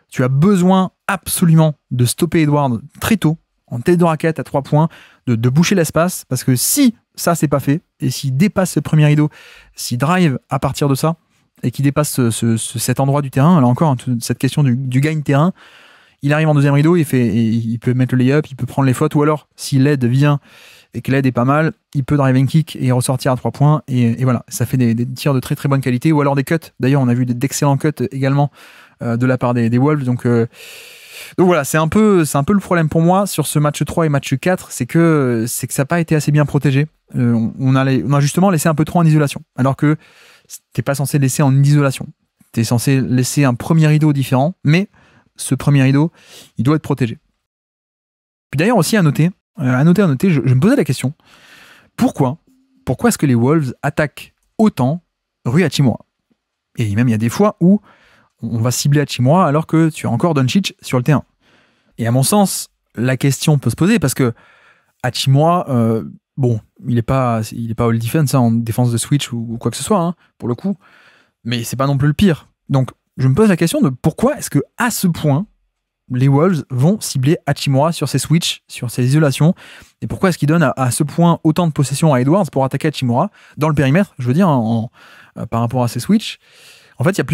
tu as besoin absolument de stopper Edwards très tôt, en tête de raquette à 3 points, de boucher l'espace, parce que si ça c'est pas fait, et s'il dépasse ce premier rideau, s'il drive à partir de ça, et qu'il dépasse cet endroit du terrain, là encore, cette question du gain terrain, il arrive en deuxième rideau, il peut mettre le lay-up, il peut prendre les fautes, ou alors, si l'aide vient et que l'aide est pas mal, il peut drive and kick et ressortir à 3 points, et voilà, ça fait des tirs de très très bonne qualité, ou alors des cuts. D'ailleurs, on a vu d'excellents cuts également de la part des Wolves, donc voilà, c'est un peu le problème pour moi sur ce match 3 et match 4, c'est que ça n'a pas été assez bien protégé. On a justement laissé un peu trop en isolation, alors que t'es pas censé laisser en isolation, t'es censé laisser un premier rideau différent, mais ce premier rideau, il doit être protégé. Puis d'ailleurs aussi à noter, je me posais la question, pourquoi est-ce que les Wolves attaquent autant Rui Hachimura? Et même il y a des fois où on va cibler Hachimura alors que tu as encore Doncic sur le terrain. Et à mon sens, la question peut se poser parce que Hachimura, il est pas all defense, hein, en défense de switch ou quoi que ce soit, hein, pour le coup, mais c'est pas non plus le pire. Donc je me pose la question de pourquoi est-ce que à ce point les Wolves vont cibler Hachimura sur ses switches, sur ses isolations, et pourquoi est-ce qu'ils donnent à ce point autant de possession à Edwards pour attaquer Hachimura dans le périmètre, je veux dire, par rapport à ses switches. En fait, il y a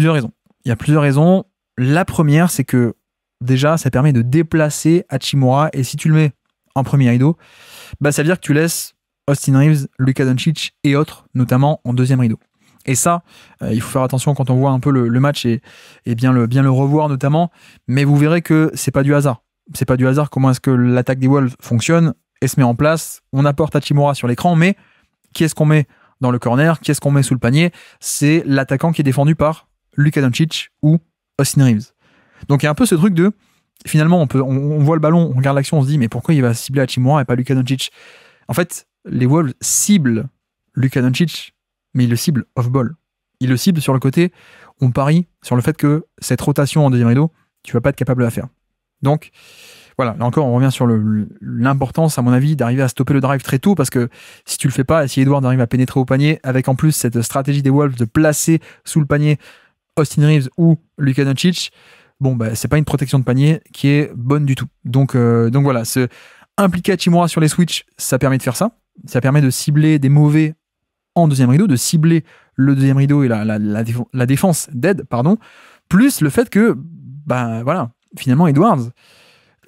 plusieurs raisons. La première, c'est que déjà, ça permet de déplacer Hachimura, et si tu le mets en premier rideau, ça veut dire que tu laisses Austin Reeves, Luka Doncic et autres, notamment en deuxième rideau. Et ça, il faut faire attention quand on voit un peu le match et bien le revoir notamment, mais vous verrez que c'est pas du hasard. C'est pas du hasard comment est-ce que l'attaque des Wolves fonctionne et se met en place. On apporte Hachimura sur l'écran, mais qui est-ce qu'on met dans le corner? Qui est-ce qu'on met sous le panier? C'est l'attaquant qui est défendu par Luka Doncic ou Austin Reeves. Donc il y a un peu ce truc de, finalement, on voit le ballon, on regarde l'action, on se dit mais pourquoi il va cibler Hachimura et pas Luka Doncic? En fait, les Wolves ciblent Luka Doncic, mais il le cible off-ball. Il le cible sur le côté, on parie sur le fait que cette rotation en deuxième rideau, tu vas pas être capable de la faire. Donc, voilà, là encore, on revient sur l'importance, à mon avis, d'arriver à stopper le drive très tôt, parce que si tu le fais pas, et si Edwards arrive à pénétrer au panier, avec en plus cette stratégie des Wolves de placer sous le panier Austin Reeves ou Luka Doncic, c'est pas une protection de panier qui est bonne du tout. Donc voilà, impliquer Hachimura sur les switches, ça permet de faire ça. Ça permet de cibler des mauvais en deuxième rideau, de cibler le deuxième rideau et la défense d'aide, plus le fait que, finalement, Edwards,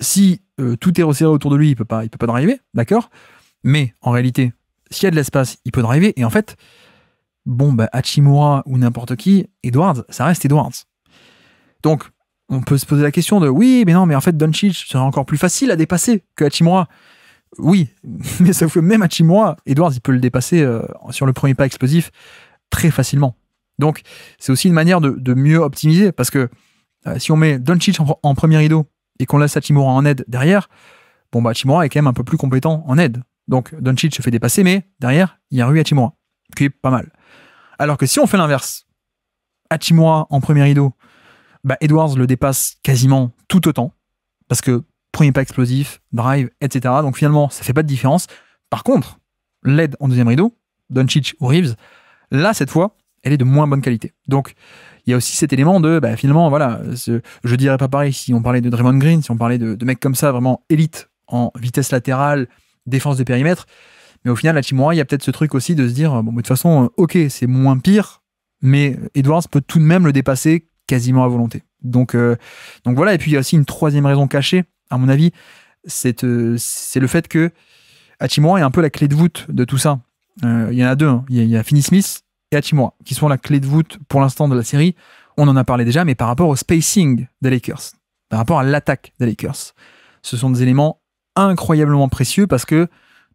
si tout est resserré autour de lui, il peut pas driver, d'accord? Mais en réalité, s'il y a de l'espace, il peut driver, et en fait, Hachimura ou n'importe qui, Edwards, ça reste Edwards. Donc, on peut se poser la question de, oui, mais non, mais en fait, Doncic serait encore plus facile à dépasser que Hachimura. Oui, mais sauf que même Hachimura, Edwards, il peut le dépasser sur le premier pas explosif très facilement. Donc, c'est aussi une manière de mieux optimiser, parce que si on met Doncic en premier rideau et qu'on laisse Hachimura en aide derrière, Hachimura est quand même un peu plus compétent en aide. Donc, Doncic se fait dépasser, mais derrière, il y a Rui Hachimura, qui est pas mal. Alors que si on fait l'inverse, Hachimura en premier rideau, Edwards le dépasse quasiment tout autant, parce que premier pas explosif, drive, etc. Donc finalement, ça fait pas de différence. Par contre, l'aide en deuxième rideau, Doncic ou Reeves, là, cette fois, elle est de moins bonne qualité. Donc, il y a aussi cet élément de, finalement, voilà, je dirais pas pareil si on parlait de Draymond Green, si on parlait de mecs comme ça, vraiment élite en vitesse latérale, défense de périmètre. Mais au final, à Hachimura, il y a peut-être ce truc aussi de se dire, bon, de toute façon, ok, c'est moins pire, mais Edwards peut tout de même le dépasser quasiment à volonté. Donc voilà, et puis il y a aussi une troisième raison cachée, à mon avis, c'est le fait que Hachimura est un peu la clé de voûte de tout ça. Il y en a deux, hein. Il y a Finney Smith et Hachimura, qui sont la clé de voûte pour l'instant de la série. On en a parlé déjà, mais par rapport au spacing des Lakers, par rapport à l'attaque des Lakers, ce sont des éléments incroyablement précieux parce que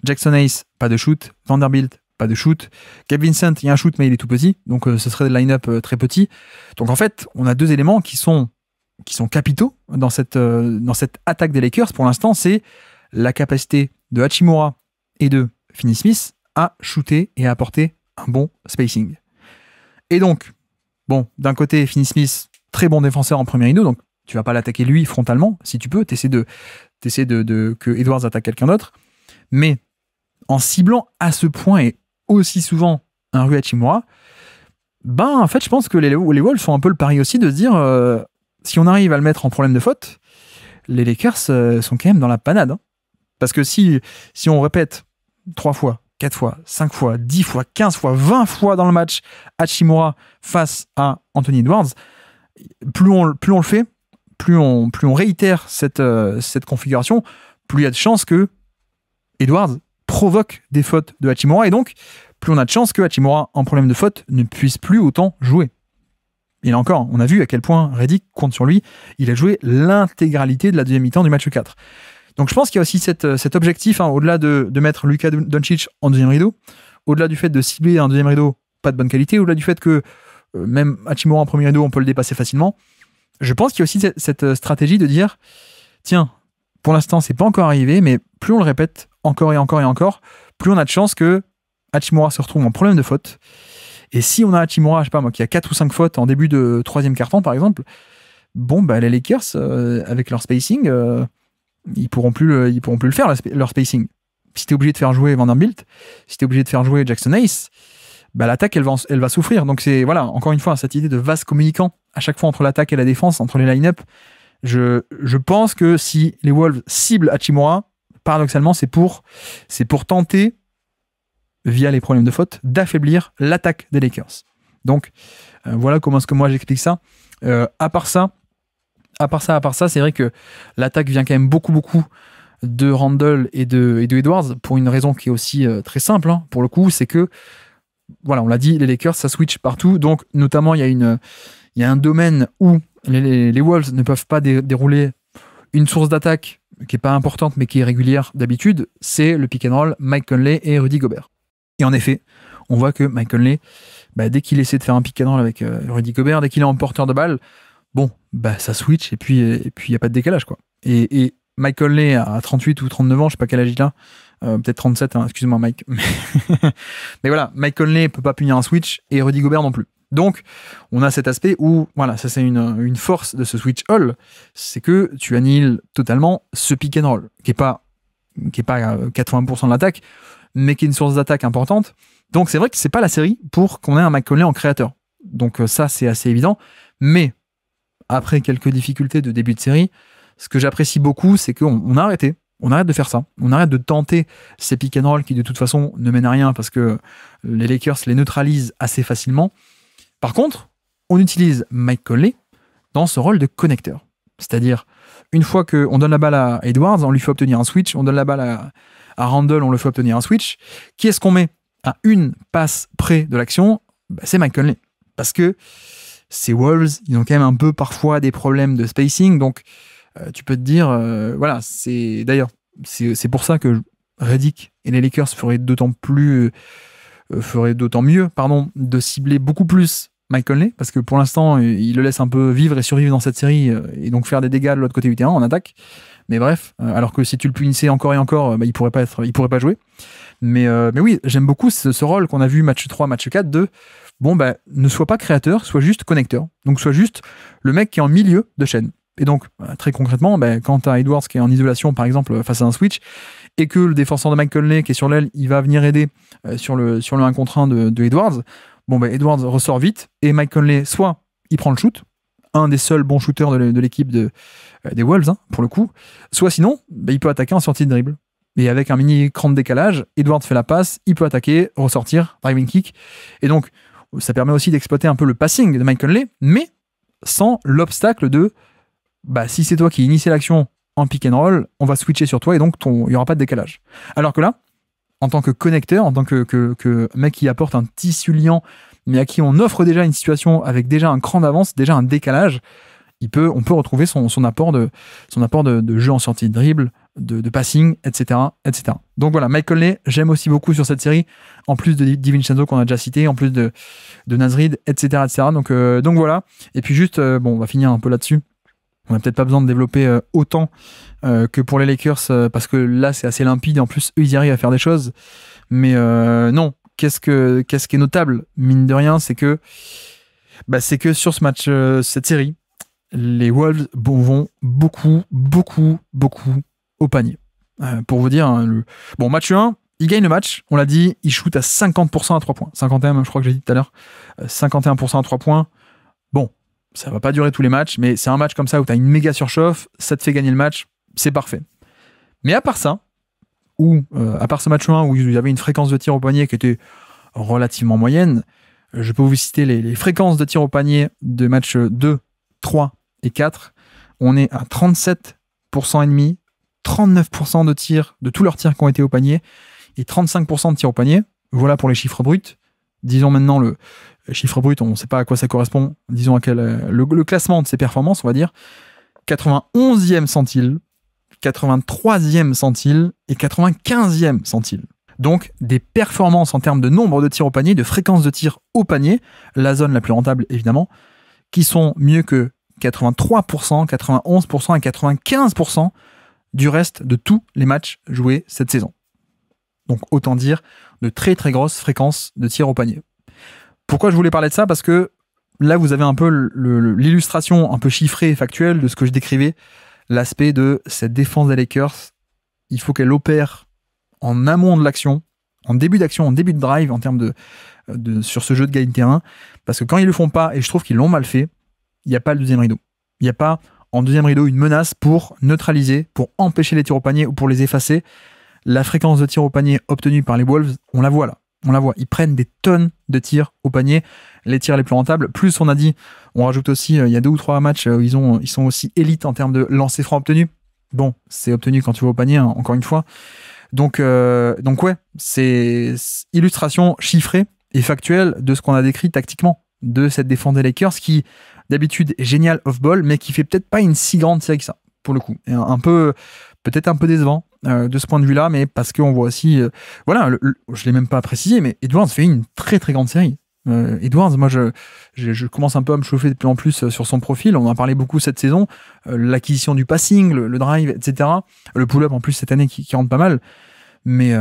Jackson Hayes, pas de shoot, Vanderbilt, pas de shoot, Gabe Vincent, il y a un shoot mais il est tout petit, donc ce serait des line-up très petits. Donc en fait, on a deux éléments qui sont capitaux dans cette attaque des Lakers pour l'instant, c'est la capacité de Hachimura et de Finney Smith à shooter et à apporter un bon spacing. Et donc, bon, d'un côté, Finney Smith, très bon défenseur en premier rideau, donc tu vas pas l'attaquer lui frontalement, si tu peux, t'essaies de que Edwards attaque quelqu'un d'autre, mais en ciblant à ce point et aussi souvent un Rui Hachimura, en fait, je pense que les Wolves font un peu le pari aussi de se dire, si on arrive à le mettre en problème de faute, les Lakers sont quand même dans la panade. Hein. Parce que si on répète 3 fois, 4 fois, 5 fois, 10 fois, 15 fois, 20 fois dans le match Hachimura face à Anthony Edwards, plus on le fait, plus on réitère cette configuration, plus il y a de chances que Edwards provoque des fautes de Hachimura, et donc plus on a de chances que Hachimura, en problème de faute, ne puisse plus autant jouer. Et là encore, on a vu à quel point Redick compte sur lui. Il a joué l'intégralité de la deuxième mi-temps du match 4. Donc je pense qu'il y a aussi cet objectif, hein, au-delà de mettre Luka Doncic en deuxième rideau, au-delà du fait de cibler un deuxième rideau pas de bonne qualité, au-delà du fait que même Hachimura en premier rideau, on peut le dépasser facilement. Je pense qu'il y a aussi cette stratégie de dire, tiens, pour l'instant, c'est pas encore arrivé, mais plus on le répète encore et encore et encore, plus on a de chances que Hachimura se retrouve en problème de faute. Et si on a Hachimura, je sais pas moi, qui a 4 ou 5 fautes en début de troisième quart-temps, par exemple, les Lakers, avec leur spacing, ils pourront plus le faire, leur spacing. Si t'es obligé de faire jouer Vanderbilt, si t'es obligé de faire jouer Jackson Hayes, l'attaque, elle va souffrir. Donc c'est, voilà, encore une fois, cette idée de vase communicant à chaque fois entre l'attaque et la défense, entre les line-up. Je pense que si les Wolves ciblent Hachimura, paradoxalement, c'est pour tenter, via les problèmes de faute, d'affaiblir l'attaque des Lakers. Donc, voilà comment est-ce que moi j'explique ça. À part ça, c'est vrai que l'attaque vient quand même beaucoup de Randle et de Edwards, pour une raison qui est aussi très simple, hein, pour le coup, c'est que, voilà, on l'a dit, les Lakers, ça switch partout. Donc, notamment, il y a un domaine où les Wolves ne peuvent pas dérouler une source d'attaque qui n'est pas importante, mais qui est régulière d'habitude, c'est le pick and roll Mike Conley et Rudy Gobert. Et en effet, on voit que Mike Conley, dès qu'il essaie de faire un pick and roll avec Rudy Gobert, dès qu'il est en porteur de balle, ça switch et puis il n'y a pas de décalage, quoi. Et Mike Conley a 38 ou 39 ans, je sais pas quel âge il a, peut-être 37, hein, excuse-moi Mike. Mais voilà, Mike Conley peut pas punir un switch et Rudy Gobert non plus. Donc, on a cet aspect où, voilà, ça c'est une force de ce switch all, c'est que tu annihiles totalement ce pick and roll, qui est pas 80% de l'attaque, mais qui est une source d'attaque importante. Donc c'est vrai que c'est pas la série pour qu'on ait un Mike Conley en créateur. Donc ça c'est assez évident, mais après quelques difficultés de début de série, ce que j'apprécie beaucoup, c'est qu'on a arrêté. On arrête de faire ça. On arrête de tenter ces pick and roll qui de toute façon ne mènent à rien parce que les Lakers les neutralisent assez facilement. Par contre, on utilise Mike Conley dans ce rôle de connecteur. C'est-à-dire, une fois qu'on donne la balle à Edwards, on lui fait obtenir un switch. On donne la balle à Randle, on le fait obtenir un switch. Qui est-ce qu'on met à une passe près de l'action? C'est Mike Conley. Parce que ces Wolves, ils ont quand même un peu parfois des problèmes de spacing. Donc, tu peux te dire, voilà, c'est pour ça que Redick et les Lakers feraient d'autant mieux, de cibler beaucoup plus Mike Conley, parce que pour l'instant, il le laisse un peu vivre et survivre dans cette série, et donc faire des dégâts de l'autre côté du terrain en attaque. Mais bref, alors que si tu le punissais encore et encore, il pourrait pas jouer. Mais oui, j'aime beaucoup ce rôle qu'on a vu match 3, match 4 de ne sois pas créateur, sois juste connecteur. Donc sois juste le mec qui est en milieu de chaîne. Et donc, très concrètement, quand tu as Edwards qui est en isolation, par exemple, face à un switch, et que le défenseur de Mike Conley qui est sur l'aile, il va venir aider sur le 1 contre 1 de Edwards, Edwards ressort vite, et Mike Conley, soit il prend le shoot, un des seuls bons shooters de l'équipe des Wolves, hein, pour le coup, soit sinon, il peut attaquer en sortie de dribble. Et avec un mini cran de décalage, Edwards fait la passe, il peut attaquer, ressortir, driving kick. Et donc, ça permet aussi d'exploiter un peu le passing de Mike Conley, mais sans l'obstacle de si c'est toi qui initie l'action en pick and roll, on va switcher sur toi et donc il n'y aura pas de décalage. Alors que là, en tant que connecteur, en tant que mec qui apporte un tissu liant, mais à qui on offre déjà une situation avec déjà un cran d'avance, déjà un décalage, on peut retrouver son apport de jeu en sortie de dribble, de passing, etc., etc. Donc voilà, Mike Conley, j'aime aussi beaucoup sur cette série, en plus de DiVincenzo qu'on a déjà cité, en plus de Naz Reid, etc., etc. Donc voilà. Et puis juste, on va finir un peu là-dessus. On n'a peut-être pas besoin de développer autant que pour les Lakers, parce que là, c'est assez limpide, et en plus, eux, ils y arrivent à faire des choses. Mais non, qu'est-ce qui est notable, mine de rien, c'est que sur ce match, cette série, les Wolves vont beaucoup, beaucoup, beaucoup au panier. Pour vous dire, match 1, ils gagnent le match, on l'a dit, ils shootent à 50% à 3 points. 51 même, je crois que j'ai dit tout à l'heure. 51% à 3 points. Ça va pas durer tous les matchs, mais c'est un match comme ça où tu as une méga surchauffe, ça te fait gagner le match, c'est parfait. Mais à part ça, à part ce match 1 où il y avait une fréquence de tir au panier qui était relativement moyenne, je peux vous citer les fréquences de tir au panier de match 2, 3 et 4. On est à 37% et demi, 39% de tirs, de tous leurs tirs qui ont été au panier, et 35% de tirs au panier. Voilà pour les chiffres bruts. Disons maintenant le chiffre brut, on ne sait pas à quoi ça correspond, disons à le classement de ces performances, on va dire. 91e centile, 83e centile et 95e centile. Donc des performances en termes de nombre de tirs au panier, de fréquence de tir au panier, la zone la plus rentable évidemment, qui sont mieux que 83%, 91% et 95% du reste de tous les matchs joués cette saison. Donc autant dire de très très grosses fréquences de tir au panier. Pourquoi je voulais parler de ça ? Parce que là vous avez un peu l'illustration un peu chiffrée et factuelle de ce que je décrivais, l'aspect de cette défense des Lakers. Il faut qu'elle opère en amont de l'action, en début d'action, en début de drive, en termes sur ce jeu de gain de terrain, parce que quand ils le font pas, et je trouve qu'ils l'ont mal fait, il n'y a pas le deuxième rideau. Il n'y a pas en deuxième rideau une menace pour neutraliser, pour empêcher les tirs au panier ou pour les effacer. La fréquence de tirs au panier obtenue par les Wolves, on la voit là. On la voit. Ils prennent des tonnes de tirs au panier, les tirs les plus rentables. Plus on a dit, on rajoute aussi, il y a 2 ou 3 matchs où ils sont aussi élites en termes de lancers francs obtenus. Bon, c'est obtenu quand tu vas au panier, hein, encore une fois. Donc ouais, c'est illustration chiffrée et factuelle de ce qu'on a décrit tactiquement de cette défense des Lakers qui, d'habitude, est géniale off-ball, mais qui fait peut-être pas une si grande série que ça, pour le coup. Et peut-être un peu décevant de ce point de vue-là, mais parce qu'on voit aussi... je l'ai même pas précisé, mais Edwards fait une très très grande série. Edwards, moi je commence un peu à me chauffer de plus en plus sur son profil, on en a parlé beaucoup cette saison, l'acquisition du passing, le drive, etc. Le pull-up en plus cette année qui rentre pas mal, mais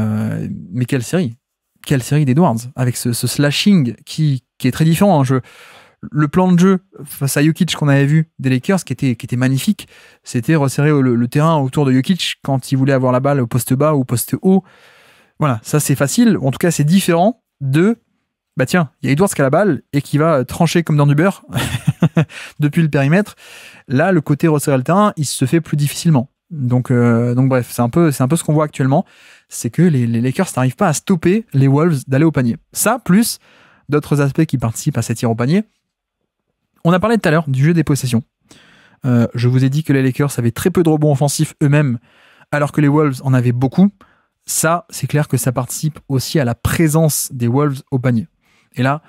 quelle série d'Edwards, avec ce slashing qui est très différent, hein. Le plan de jeu face à Jokic qu'on avait vu des Lakers qui était magnifique, c'était resserrer le terrain autour de Jokic quand il voulait avoir la balle au poste bas ou au poste haut. Voilà, ça c'est facile, en tout cas c'est différent de tiens, il y a Edwards qui a la balle et qui va trancher comme dans du beurre depuis le périmètre. Là, le côté resserrer le terrain, il se fait plus difficilement. Donc bref, c'est un peu ce qu'on voit actuellement, c'est que les Lakers n'arrivent pas à stopper les Wolves d'aller au panier. Ça, plus d'autres aspects qui participent à ces tirs au panier. On a parlé tout à l'heure du jeu des possessions. Je vous ai dit que les Lakers avaient très peu de rebonds offensifs eux-mêmes, alors que les Wolves en avaient beaucoup. Ça, c'est clair que ça participe aussi à la présence des Wolves au panier. Et là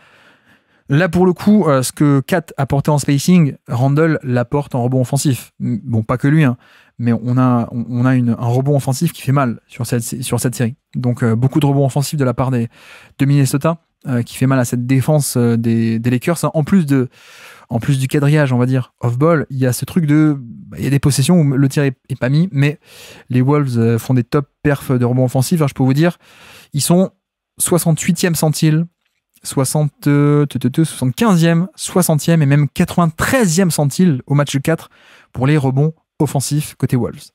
pour le coup, ce que Kat apportait en spacing, Randle l'apporte en rebond offensif. Bon, pas que lui, hein, mais on a un rebond offensif qui fait mal sur cette série. Donc beaucoup de rebonds offensifs de la part de Minnesota, qui fait mal à cette défense des Lakers, hein. En plus du quadrillage, on va dire, off-ball, il y a ce truc il y a des possessions où le tir est pas mis, mais les Wolves font des top perfs de rebond offensif. Alors, je peux vous dire, ils sont 68e centile 75e, 60e et même 93e centile au match 4 pour les rebonds offensifs côté Wolves.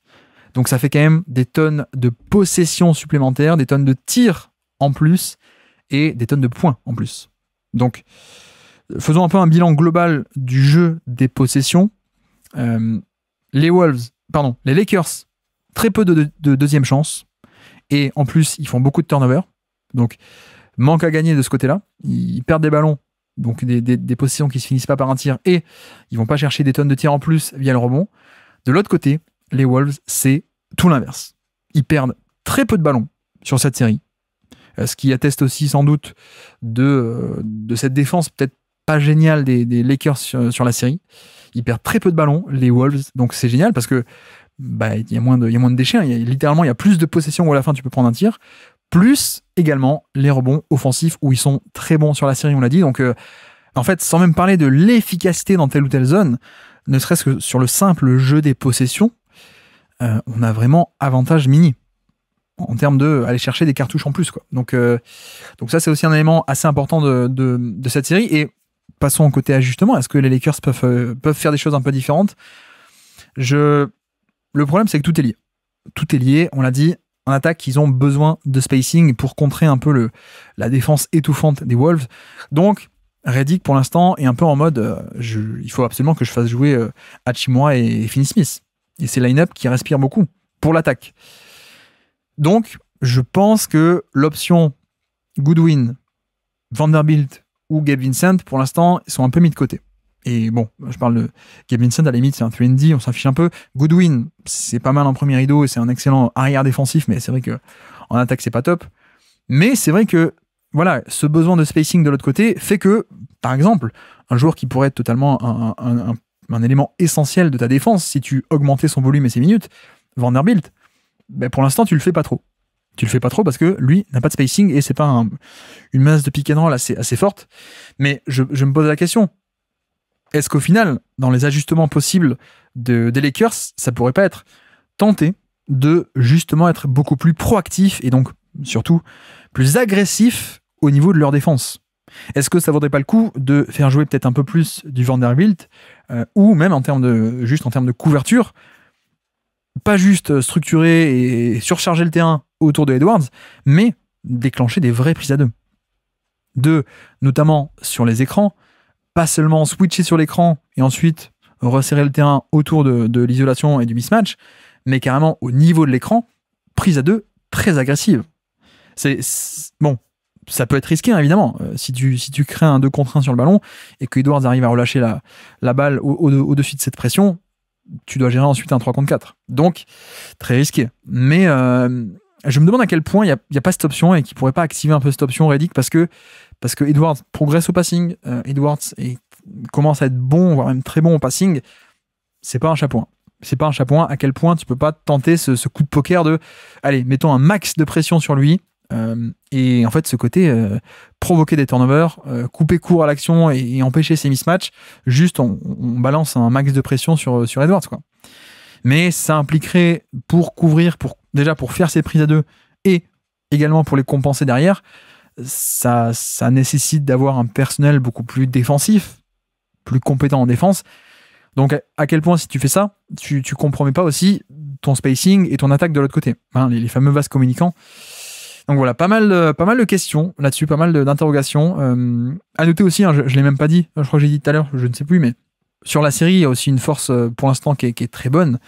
Donc ça fait quand même des tonnes de possessions supplémentaires, des tonnes de tirs en plus et des tonnes de points en plus. Donc faisons un peu un bilan global du jeu des possessions. Les Lakers, très peu de deuxième chance et en plus ils font beaucoup de turnover. Donc manque à gagner de ce côté-là. Ils perdent des ballons, donc des possessions qui se finissent pas par un tir et ils vont pas chercher des tonnes de tirs en plus via le rebond. De l'autre côté, les Wolves, c'est tout l'inverse. Ils perdent très peu de ballons sur cette série, ce qui atteste aussi sans doute de cette défense peut-être pas géniale des Lakers sur la série. Ils perdent très peu de ballons, les Wolves, donc c'est génial parce que il y a moins de déchets. Littéralement, il y a plus de possessions où à la fin tu peux prendre un tir, plus également les rebonds offensifs où ils sont très bons sur la série, on l'a dit. Donc en fait, sans même parler de l'efficacité dans telle ou telle zone, ne serait-ce que sur le simple jeu des possessions, on a vraiment avantage mini en termes de aller chercher des cartouches en plus, quoi. Donc ça, c'est aussi un élément assez important de cette série. Et passons au côté ajustement. Est-ce que les Lakers peuvent faire des choses un peu différentes ? Le problème, c'est que tout est lié. Tout est lié, on l'a dit. En attaque, ils ont besoin de spacing pour contrer un peu la défense étouffante des Wolves. Donc, Redick, pour l'instant, est un peu en mode il faut absolument que je fasse jouer Hachimura et Finney Smith. Et c'est line-up qui respire beaucoup pour l'attaque. Donc, je pense que l'option Goodwin, Vanderbilt ou Gabe Vincent, pour l'instant, ils sont un peu mis de côté. Et bon, je parle de Gabe Vincent, à la limite, c'est un 3&D, on s'en fiche un peu. Goodwin, c'est pas mal en premier rideau et c'est un excellent arrière défensif, mais c'est vrai qu'en attaque, c'est pas top. Mais c'est vrai que, voilà, ce besoin de spacing de l'autre côté fait que, par exemple, un joueur qui pourrait être totalement un élément essentiel de ta défense, si tu augmentais son volume et ses minutes, Vanderbilt, pour l'instant, tu le fais pas trop. Tu le fais pas trop parce que lui n'a pas de spacing et c'est pas une masse de pick and roll assez forte. Mais je me pose la question. Est-ce qu'au final, dans les ajustements possibles des Lakers, ça pourrait pas être tenté de justement être beaucoup plus proactif et donc surtout plus agressif au niveau de leur défense ? Est-ce que ça vaudrait pas le coup de faire jouer peut-être un peu plus du Vanderbilt ou même en termes de couverture, pas juste structurer et surcharger le terrain autour de Edwards, mais déclencher des vraies prises à deux, notamment sur les écrans. Pas seulement switcher sur l'écran et ensuite resserrer le terrain autour de l'isolation et du mismatch, mais carrément au niveau de l'écran, prise à deux très agressive. Bon, ça peut être risqué, hein, évidemment. Si tu crées un 2 contre 1 sur le ballon et que Edwards arrive à relâcher la balle au-dessus de cette pression, tu dois gérer ensuite un 3 contre 4. Donc, très risqué. Mais je me demande à quel point il n'y a pas cette option et qu'il ne pourrait pas activer un peu cette option Redick parce que Edwards progresse au passing, Edwards commence à être bon, voire même très bon au passing. C'est pas un chapeau. C'est pas un chapeau. À quel point tu peux pas tenter ce coup de poker de allez, mettons un max de pression sur lui et en fait ce côté provoquer des turnovers, couper court à l'action et empêcher ces mismatchs. Juste on balance un max de pression sur Edwards, quoi. Mais ça impliquerait pour couvrir, pour faire ses prises à deux et également pour les compenser derrière. Ça nécessite d'avoir un personnel beaucoup plus défensif, plus compétent en défense. Donc à quel point si tu fais ça, tu compromets pas aussi ton spacing et ton attaque de l'autre côté, hein, les fameux vases communicants. Donc voilà, pas mal de questions là-dessus, pas mal d'interrogations. À noter aussi, hein, je l'ai même pas dit, je crois que j'ai dit tout à l'heure, je ne sais plus, mais sur la série, il y a aussi une force pour l'instant qui est très bonne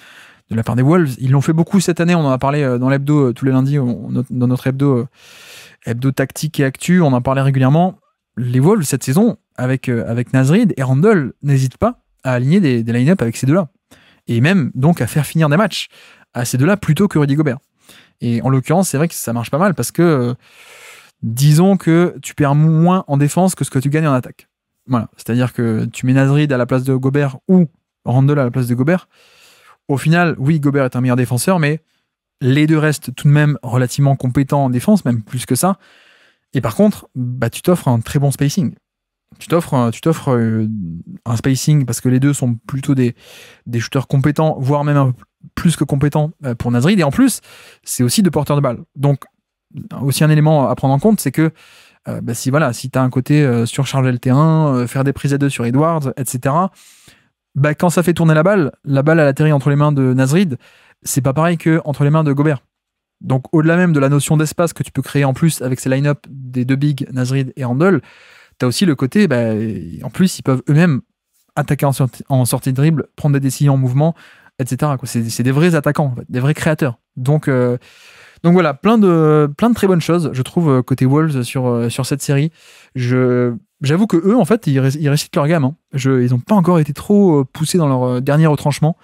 de la part des Wolves. Ils l'ont fait beaucoup cette année, on en a parlé dans l'hebdo tous les lundis, dans notre hebdo tactique et actu, on en parlait régulièrement. Les Wolves cette saison, avec Naz Reid et Randle, n'hésitent pas à aligner des line-up avec ces deux-là. Et même donc à faire finir des matchs à ces deux-là plutôt que Rudy Gobert. Et en l'occurrence, c'est vrai que ça marche pas mal parce que disons que tu perds moins en défense que ce que tu gagnes en attaque. Voilà, c'est-à-dire que tu mets Naz Reid à la place de Gobert ou Randle à la place de Gobert. Au final, oui, Gobert est un meilleur défenseur, mais les deux restent tout de même relativement compétents en défense, même plus que ça. Et par contre, tu t'offres un très bon spacing. Tu t'offres un spacing parce que les deux sont plutôt des shooters compétents, voire même un peu plus que compétents pour Naz Reid. Et en plus, c'est aussi deux porteurs de balles. Donc, aussi un élément à prendre en compte, c'est que Si tu as un côté surcharger le terrain, faire des prises à deux sur Edwards, etc., quand ça fait tourner la balle elle atterrit entre les mains de Nasrid, c'est pas pareil qu'entre les mains de Gobert. Donc au-delà même de la notion d'espace que tu peux créer en plus avec ces line-up des deux bigs, Nasrid et Randle, tu as aussi le côté, en plus ils peuvent eux-mêmes attaquer en sortie de dribble, prendre des décisions en mouvement, etc. C'est des vrais attaquants, en fait, des vrais créateurs. Donc voilà, plein de très bonnes choses, je trouve, côté Wolves sur cette série. J'avoue que eux, en fait, ils récitent leur gamme. Ils n'ont pas encore été trop poussés dans leur dernier retranchement.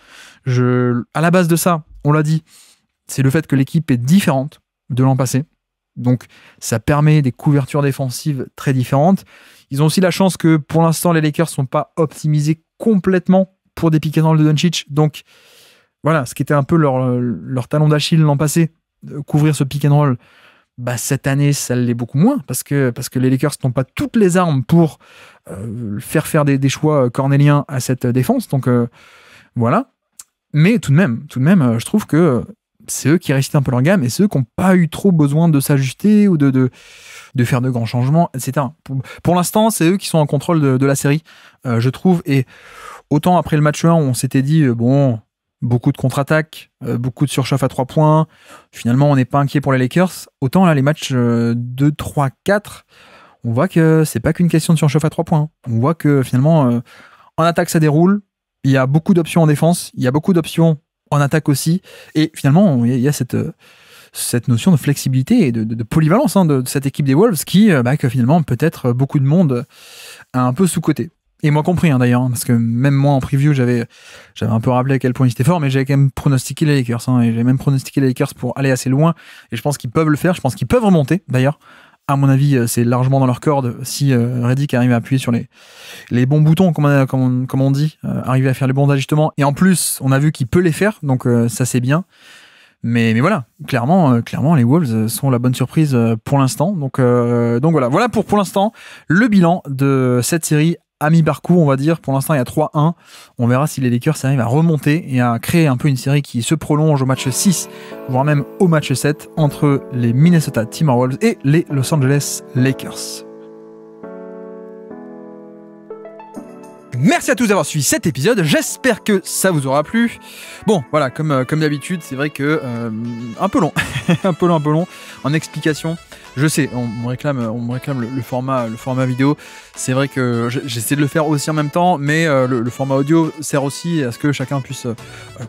À la base de ça, on l'a dit, c'est le fait que l'équipe est différente de l'an passé. Donc, ça permet des couvertures défensives très différentes. Ils ont aussi la chance que, pour l'instant, les Lakers ne sont pas optimisés complètement pour des pick and roll de Doncic. Donc, voilà, ce qui était un peu leur talon d'Achille l'an passé, couvrir ce pick and roll, cette année, ça l'est beaucoup moins, parce que les Lakers n'ont pas toutes les armes pour faire des choix cornéliens à cette défense. Donc, voilà. Mais tout de même, je trouve que c'est eux qui récitent un peu leur gamme et c'est eux qui n'ont pas eu trop besoin de s'ajuster ou de faire de grands changements, etc. Pour l'instant, c'est eux qui sont en contrôle de la série, je trouve. Et autant après le match 1, on s'était dit, beaucoup de contre-attaques, beaucoup de surchauffe à 3 points. Finalement, on n'est pas inquiet pour les Lakers. Autant là, les matchs 2, 3, 4, on voit que c'est pas qu'une question de surchauffe à 3 points. On voit que finalement, en attaque, ça déroule. Il y a beaucoup d'options en défense. Il y a beaucoup d'options en attaque aussi. Et finalement, il y a cette notion de flexibilité et de polyvalence de cette équipe des Wolves que finalement, peut-être beaucoup de monde a un peu sous-coté. Et moi compris d'ailleurs, parce que même moi en preview, j'avais un peu rappelé à quel point ils étaient forts, mais j'avais quand même pronostiqué les Lakers. Et j'avais même pronostiqué les Lakers pour aller assez loin. Et je pense qu'ils peuvent le faire. Je pense qu'ils peuvent remonter d'ailleurs. À mon avis, c'est largement dans leur corde si Redick arrive à appuyer sur les bons boutons, comme on dit, arriver à faire les bons ajustements. Et en plus, on a vu qu'il peut les faire, donc ça c'est bien. Mais voilà, clairement, les Wolves sont la bonne surprise pour l'instant. Donc voilà pour l'instant le bilan de cette série à mi-parcours, on va dire. Pour l'instant, il y a 3-1. On verra si les Lakers arrivent à remonter et à créer un peu une série qui se prolonge au match 6, voire même au match 7, entre les Minnesota Timberwolves et les Los Angeles Lakers. Merci à tous d'avoir suivi cet épisode, j'espère que ça vous aura plu. Bon, voilà, comme d'habitude, c'est vrai que un peu long, un peu long en explication. Je sais, on me réclame le format vidéo. C'est vrai que j'essaie de le faire aussi en même temps, mais le format audio sert aussi à ce que chacun puisse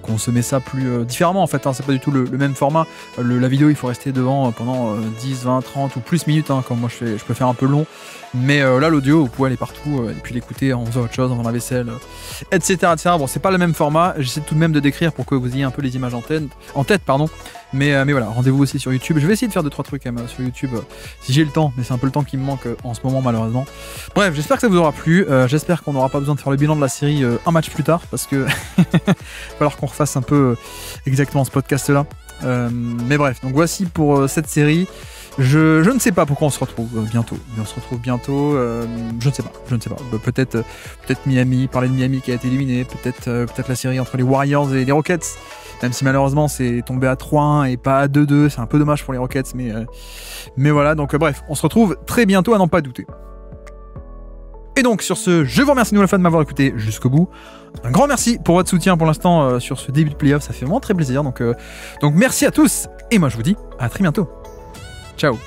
consommer ça plus différemment. En fait, c'est pas du tout le même format. La vidéo, il faut rester devant pendant 10, 20, 30 ou plus minutes, comme moi je peux faire un peu long. Mais là, l'audio, vous pouvez aller partout et puis l'écouter en faisant autre chose, en faisant la vaisselle, etc. Bon, c'est pas le même format. J'essaie tout de même de décrire pour que vous ayez un peu les images en tête. Mais voilà, rendez-vous aussi sur YouTube. Je vais essayer de faire 2-3 trucs quand même sur YouTube si j'ai le temps, mais c'est un peu le temps qui me manque en ce moment malheureusement. Bref, j'espère que ça vous aura plu. J'espère qu'on n'aura pas besoin de faire le bilan de la série un match plus tard, parce que il va falloir qu'on refasse un peu exactement ce podcast-là. Mais bref, donc voici pour cette série. Je ne sais pas pourquoi on se retrouve bientôt. Mais on se retrouve bientôt. Je ne sais pas. Peut-être Miami, parler de Miami qui a été éliminé. Peut-être la série entre les Warriors et les Rockets. Même si malheureusement c'est tombé à 3-1 et pas à 2-2. C'est un peu dommage pour les Rockets. Mais voilà. Donc bref, on se retrouve très bientôt à n'en pas douter. Et donc sur ce, je vous remercie de m'avoir écouté jusqu'au bout. Un grand merci pour votre soutien pour l'instant sur ce début de playoff. Ça fait vraiment très plaisir. Donc merci à tous. Et moi je vous dis à très bientôt. Ciao.